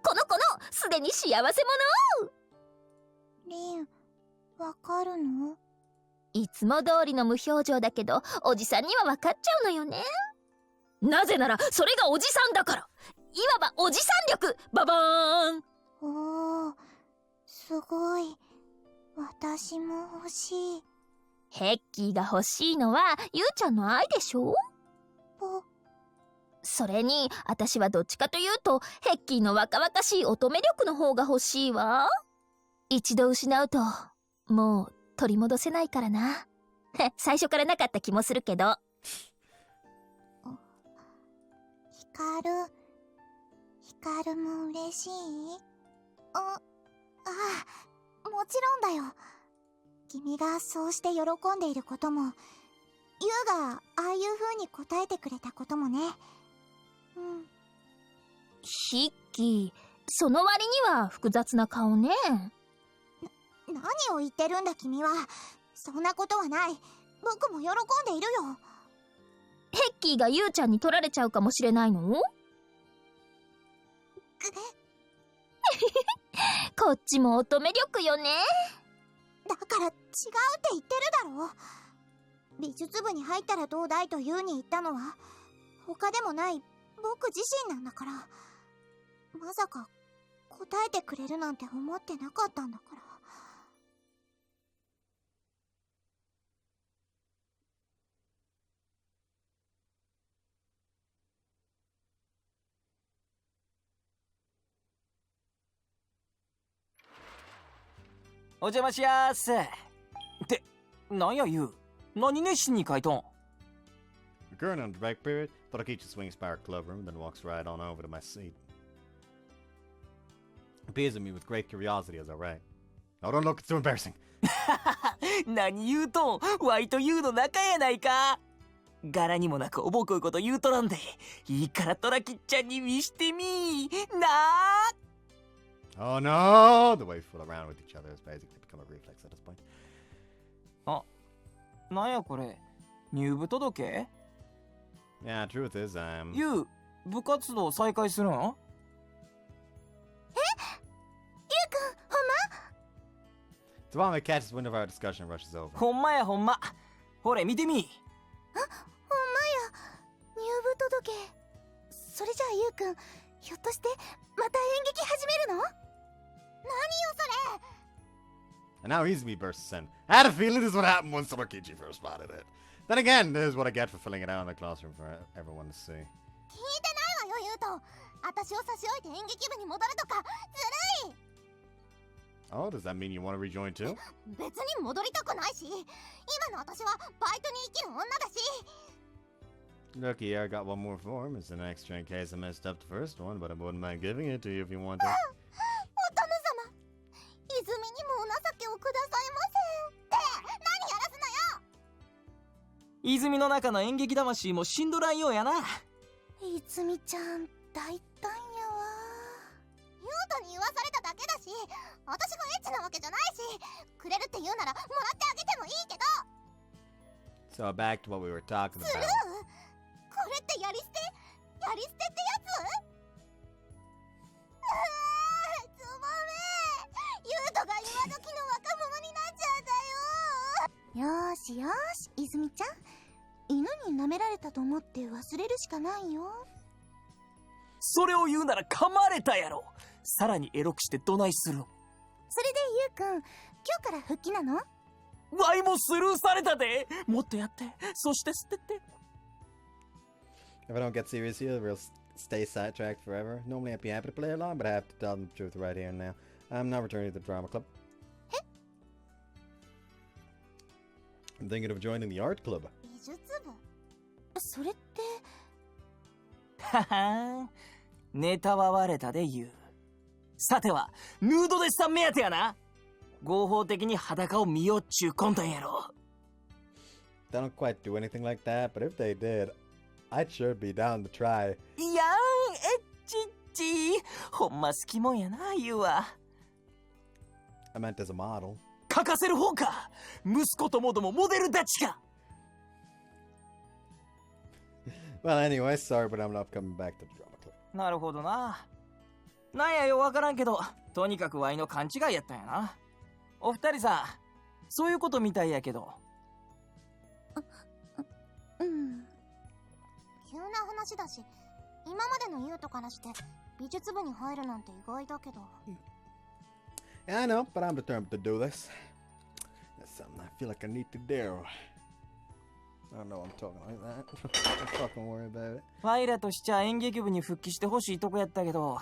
この子のすでに幸せ者。リン、わかるの？いつも通りの無表情だけど、おじさんには分かっちゃうのよね。なぜならそれがおじさんだから。いわばおじさん力。ババーン。おー、すごい。私も欲しい。ヘッキーが欲しいのはゆうちゃんの愛でしょ。それに私はどっちかというとヘッキーの若々しい乙女力の方が欲しいわ。一度失うともう取り戻せないからな。最初からなかった気もするけど。ヒカルも嬉しい？ああ、もちろんだよ。君がそうして喜んでいることも、ユウがああいう風に答えてくれたこともね。ヒッキー、その割には複雑な顔ね。何を言ってるんだ君は。そんなことはない。僕も喜んでいるよ。ヘッキーがユウちゃんに取られちゃうかもしれないの？こっちも乙女力よね。だから違うって言ってるだろ。美術部に入ったらどうだいとユウに言ったのは他でもない僕自身なんだから。まさか答えてくれるなんて思ってなかったんだから。お邪魔しやーす。ってなんやユウ、何熱心に書いとん？ Recurring on the break period, thought I'd each swing spark Clover, then walks right on over to my seat. Appears at me with great curiosity as I write. Oh, don't look, it's too embarrassing. 何言うとん、ワイとユウの仲やないか。柄にもなくおぼこいこと言うとらんで、いいからトラキッちゃんに見してみなあ。Oh no! The way we fool around with each other has basically become a reflex at this point. あ、なんやこれ、入部届？ Yeah, truth is, ユウ、部活動再開するん？ユウくん、ほんま？ It's while I catch this window of our discussion rushes over. ほんまやほんま。ほれ見てみ。ほんまや。入部届。それじゃあユウくん、ひょっとしてまた演劇始めるの？何よそれ。 And now Izumi bursts in. I had a feeling this would happen when Sorokichi first spotted it. Then again, this is what I get for filling it out in the classroom for everyone to see. 聞いてないわよ、ユウと。私を差し置いて演劇部に戻るとかずるい。 Oh, does that mean you want to rejoin too? 別に戻りたくないし、今の私はバイトに生きる女だし。 Lucky I got one more form. It's an extra in case I messed up the first one, but I wouldn't mind giving it to you if you want to. お殿様、泉にもお情けをくださいませ。って何やらすのよ。泉の中の演劇魂も死んどらんようやな。泉ちゃん大胆やわ。ユウトに言わされただけだし、私がエッチなわけじゃないし、くれるって言うならもらってあげてもいいけど。 So back to what we were talking スルー？ about. これってやり捨て？やり捨てってやつ？つばめ、ユウトが今時の若者になっちゃうんだよ。よーしよーし、泉ちゃん、犬に舐められたと思って忘れるしかないよ。それを言うなら噛まれたやろ。さらにエロくしてどないする。それでユウくん、今日から復帰なの？ワイもスルーされたで。もっとやって、そして捨てて。 If I don't get serious here, we'll stay sidetracked forever. Normally I'd be happy to play along, but I have to tell them the truth right here and now. I'm not returning to the drama club. I'm thinking of joining the art club. 美術部？それって。ははん、ネタは割れたで言う。さてはヌードデッサン目当てやな。合法的に裸を見ようっちゅう魂胆やろ。 They don't quite do anything like that, but if they did, I'd sure be down to try. いやん、エッチッチ。ほんま好きもんやな、言うわ。 I meant as a model. 書かせる方か。息子ともどもモデルたちか。Well, anyway, sorry, but I'm not coming back to the drama club. なるほどな。なんやよわからんけど、とにかくワイの勘違いやったんやな。お二人さ、そういうことみたいやけど。うん。急な話だし、今までのユウトからして美術部に入るなんて意外だけど。Yeah, I know, but I'm determined to do this. That's something I feel like I need to do. I don't know I'm talking like that. Don't fucking worry about it. ワイらとしちゃ演劇部に復帰してほしいとこやったけど、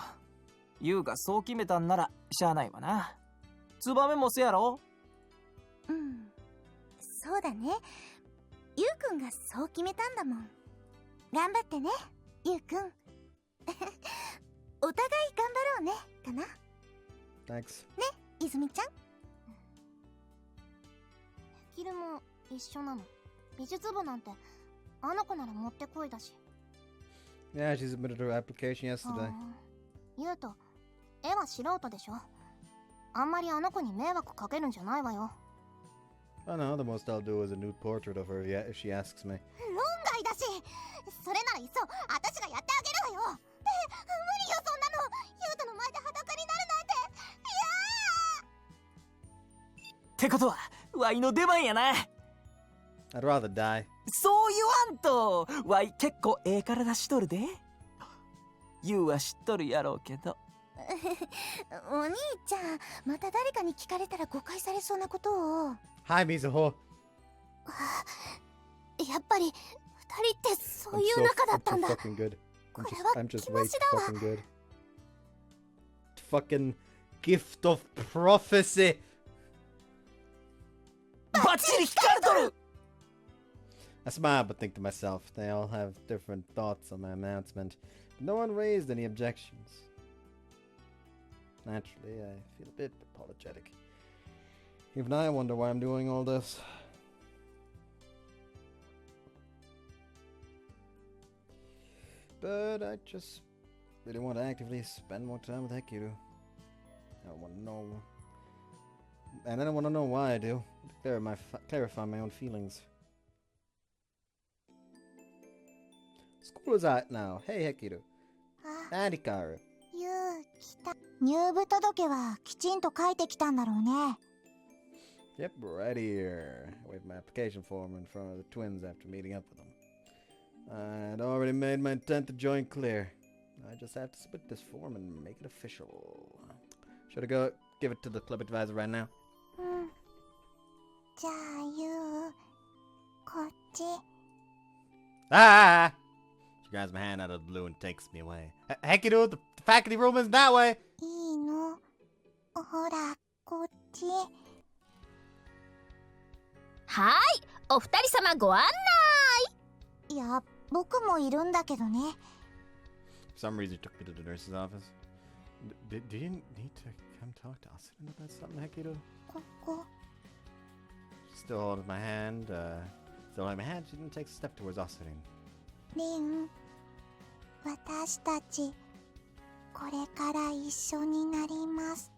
ユウがそう決めたんならしゃあないわな。ツバメもせやろ。うん、そうだね。ユウくんがそう決めたんだもん。頑張ってね、ユウくん。お互い頑張ろうね、かな。Thanks. ね、泉ちゃん。ヒルも一緒なの。美術部なんてあの子なら持ってこいだし。Yeah, she submitted her application yesterday. ユウト、絵は素人でしょ。あんまりあの子に迷惑かけるんじゃないわよ。Oh no, the most I'll do is a nude portrait of her if she asks me. 論外だし、それならいっそ私がやってあげるわよ。無理よそんなの。ユウトの前で裸になるなんて。いやー。ってことは、ワイの出番やな。I'd rather die. そう言わんと、ワイ結構ええ体しとるで。ユウは知っとるやろうけど。お兄ちゃん、また誰かに聞かれたら誤解されそうなことを。Hi, Mizuho. やっぱり二人ってそういう仲だったんだ。I'm fucking good. これは I'm just 気 way 持ちだ too わ。 fucking good. Fucking gift of prophecy. バッチリ光れとる。I smile but think to myself, they all have different thoughts on my announcement. No one raised any objections. Naturally, I feel a bit apologetic. Even I wonder why I'm doing all this. But I just really want to actively spend more time with Hekiru. I want to know... And I don't want to know why I do. Clarify my own feelings. School is out now. Hey, Hekiru. And Hikaru. ユウ、来た。入部届はきちんと書いてきたんだろうね。Yep, right here. I waved my application form in front of the twins after meeting up with them. I'd already made my intent to join clear. I just have to split this form and make it official. Should I go give it to the club advisor right now? うん。じゃあユウ、こっち。Ah! She grabs my hand out of the blue and takes me away. Hekiru, the faculty room is that way! いいの？ほら、こっち。はーい、お二人様ご案内。いや、僕もいるんだけどね。For some reason, you took me to the nurse's office. Did you need to come talk to Austin about something, Hekiru? ここ。 Still holding my hand, still holding my hand, she didn't take a step towards Austin. リン、私たち、これから一緒になります。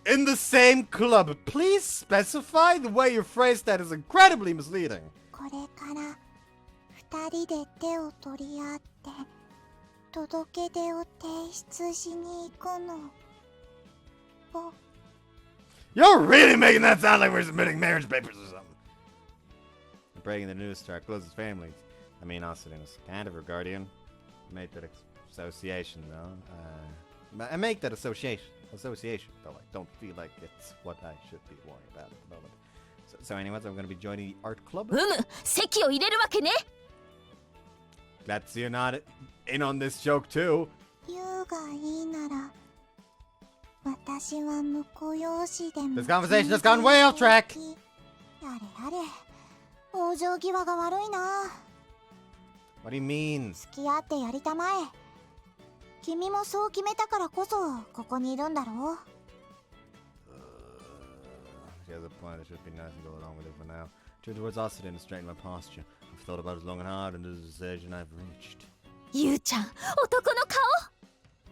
In the same club, please specify. The way you phrased that is incredibly misleading. これから二人で手を取り合って届け出を提出しに行くの。You're really making that sound like we're submitting marriage papers or something. I'm breaking the news to our closest families. I mean, Austin is kind of her guardian. I made that association, though. I make that association, though I don't feel like it's what I should be worrying about at the moment. So anyways, I'm going to be joining the art club. 席を入れるわけね。 Glad to see you're not in on this joke, too. ユウがいいなら私は婿養子でも This conversation has gone way off track. やれやれ、往生際が悪いな。 What do you mean? 付き合ってやりたまえ。君もそう決めたからこそここにいるんだろう。She has a point. It should be nice to go along with it for now. Turn towards Austin and straighten my posture. I've thought about it long and hard, and this is a decision I've reached. ゆうちゃん、男の顔。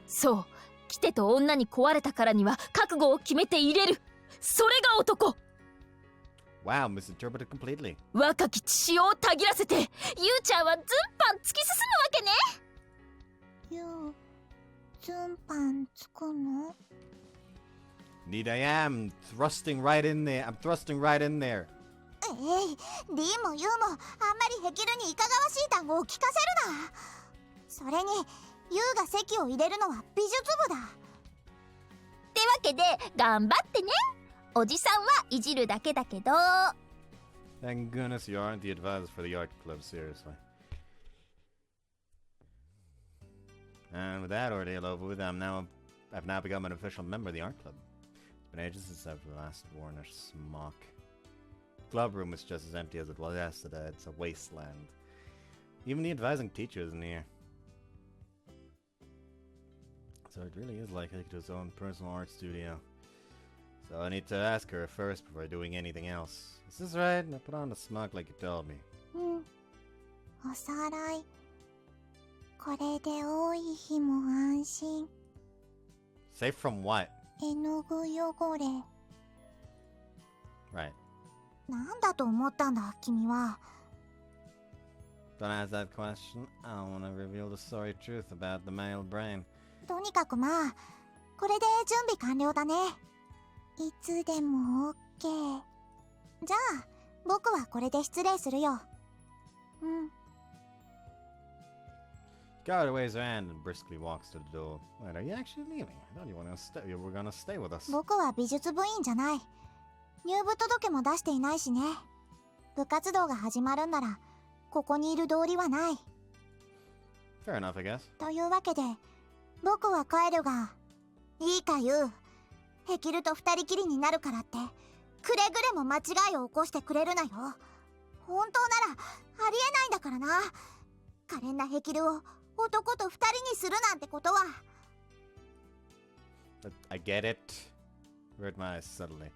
そう、来てと女に壊れたからには覚悟を決めて入れる。それが男。Wow, misinterpreted completely. 若き血潮をたぎらせてゆうちゃんはズンパン突き進むわけね。ユウ、ズンパンつくの？ Indeed I am. Thrusting right in there. I'm thrusting right in there. リもユウもあんまりヘキルにいかがわしい単語を聞かせるな。それにユウが席を入れるのは美術部だ。ってわけで頑張ってね。おじさんはいじるだけだけど。 Thank goodness you aren't the advisor for the art club, seriously. And with that ordeal over with, I've now become an official member of the art club. It's been ages since I've last worn a smock. The club room is just as empty as it was yesterday. It's a wasteland. Even the advising teacher isn't here. So it really is like Hikaru's own personal art studio. So I need to ask her first before doing anything else. Is this right? I put on the smock like you told me. おさらい。これで多い日も安心。 Safe from what? 絵の具汚れ。Right. なんだと思ったんだ、君は。Don't ask that question. I don't want to reveal the sorry truth about the male brain. とにかくまあ、これで準備完了だね。いつでも OK。じゃあ、僕はこれで失礼するよ。Hikaru waves her hand and briskly walks to the door. Wait, are you actually leaving? I thought you were gonna stay with us. 僕は美術部員じゃない。入部届も出していないしね。部活動が始まるんなら、ここにいる道理はない。Fair enough, I guess. というわけで、僕は帰るが、いいかユウ。ヘキルと二人きりになるからって、くれぐれも間違いを起こしてくれるなよ。本当なら、ありえないんだからな。可憐なヘキルを男と二人にするなんてことは。I get it. Read my eyes subtly.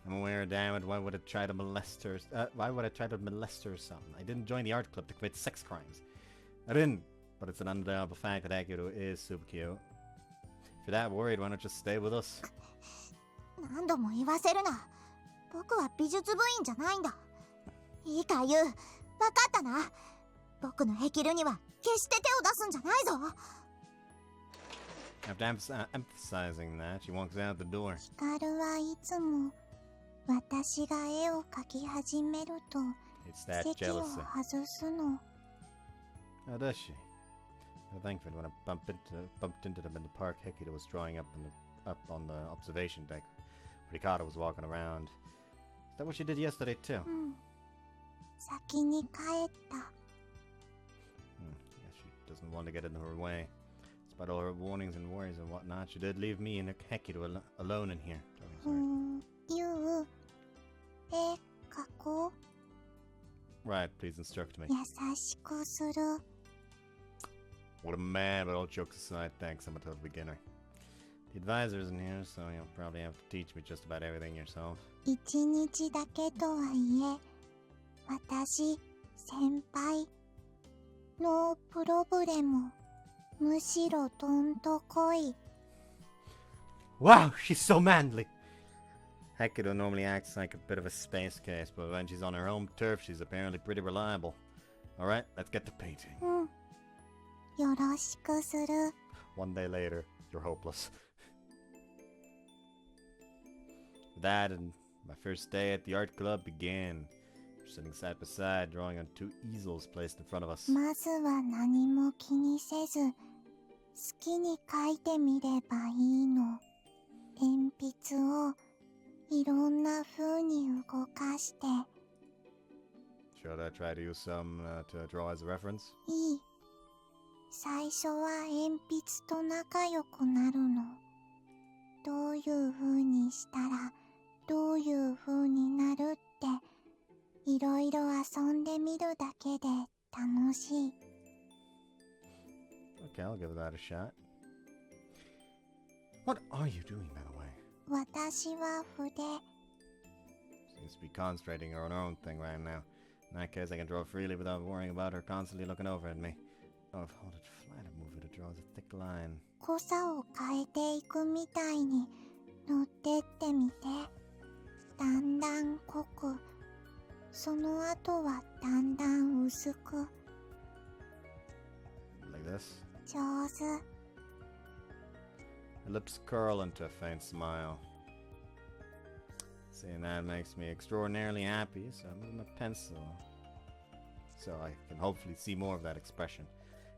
I'm aware, damn it, why would I try to molest her? Why would I try to molest her or something? I didn't join the art club to commit sex crimes. I didn't, but it's an undeniable fact that Hekiru is super cute. If you're that worried, why not just stay with us? 何度も言わせるな。僕は美術部員じゃないんだ。いいかユウ、分かったな。僕のヘキルには決して手を出すんじゃないぞ。After emphasizing that, she walks out the door. ヒカルはいつも私が絵を描き始めると It's that 席を jealousy. 外すの。 How does she? I thankfully when I bumped into them in the park, Hekiru was drawing up on the observation deck. Ricardo was walking around. Is that what she did yesterday too? 先に帰った。Guess she doesn't want to get in her way. Despite all her warnings and worries and whatnot, she did leave me and Hekiru alone in here. ユウ、絵描こう。 Right, please instruct me. 優しくする。 What a man, but all jokes aside, thanks, I'm a total beginner. The advisor isn't here, so you'll probably have to teach me just about everything yourself. 一日だけとはいえ、私、先輩。ノープロブレム。むしろどんとこい。 Wow, she's so manly! Hekiru normally acts like a bit of a space case, but when she's on her home turf, she's apparently pretty reliable. Alright, let's get to painting. よろしくする。 One day later, you're hopeless. With that, and my first day at the art club began. We're sitting side by side, drawing on 2 easels placed in front of us. まずは何も気にせず、好きに描いてみればいいの。鉛筆をいろんな風に動かして。Should I try to use some to draw as a reference? いい。最初は鉛筆と仲良くなるの。どういう風にしたらどういう風になるっていろいろ遊んでみるだけで楽しい。 Okay, I'll give that a shot. What are you doing, by the way? 私は筆。 Seems to be concentrating on her own thing right now. In that case, I can draw freely without worrying about her constantly looking over at me. Oh, if hold it flat and move it, it draws a thick line. 濃さを変えていくみたいに乗ってってみて。だんだん濃くその後はだんだん薄く。 Like this. 上手。 Her lips curl into a faint smile. Seeing that makes me extraordinarily happy, so I move my pencil so I can hopefully see more of that expression.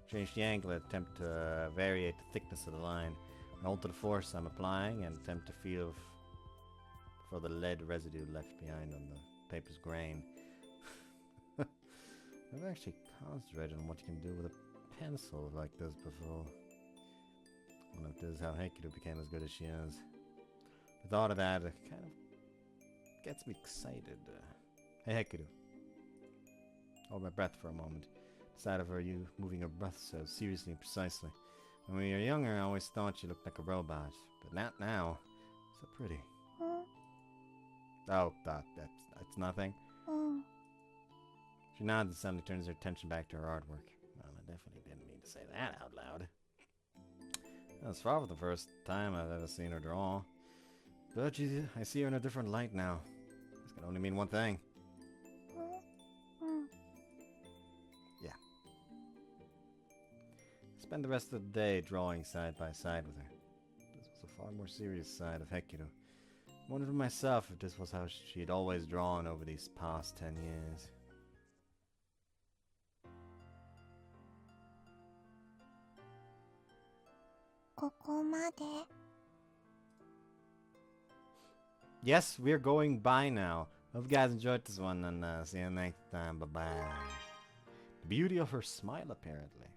Change the angle and attempt to variate the thickness of the line. I alter the force I'm applying and attempt to feel for the lead residue left behind on the paper's grain. I've actually concentrated on what you can do with a pencil like this before. I wonder if this is how Hekiru became as good as she is. The thought of that kind of gets me excited. Hey Hekiru. Hold my breath for a moment. The sight of her, you moving her breath so seriously and precisely. When we were younger, I always thought you looked like a robot, but not now. So pretty. Oh, that's nothing. She nods and suddenly turns her attention back to her artwork. Well, I definitely didn't mean to say that out loud. That's far from the first time I've ever seen her draw. But I see her in a different light now. This can only mean one thing. Yeah. Spend the rest of the day drawing side by side with her. This was a far more serious side of Hekiru. I wondered to myself if this was how she had always drawn over these past 10 years. Yes, we're going bye now. Hope you guys enjoyed this one, and see you next time. Bye-bye. The beauty of her smile, apparently.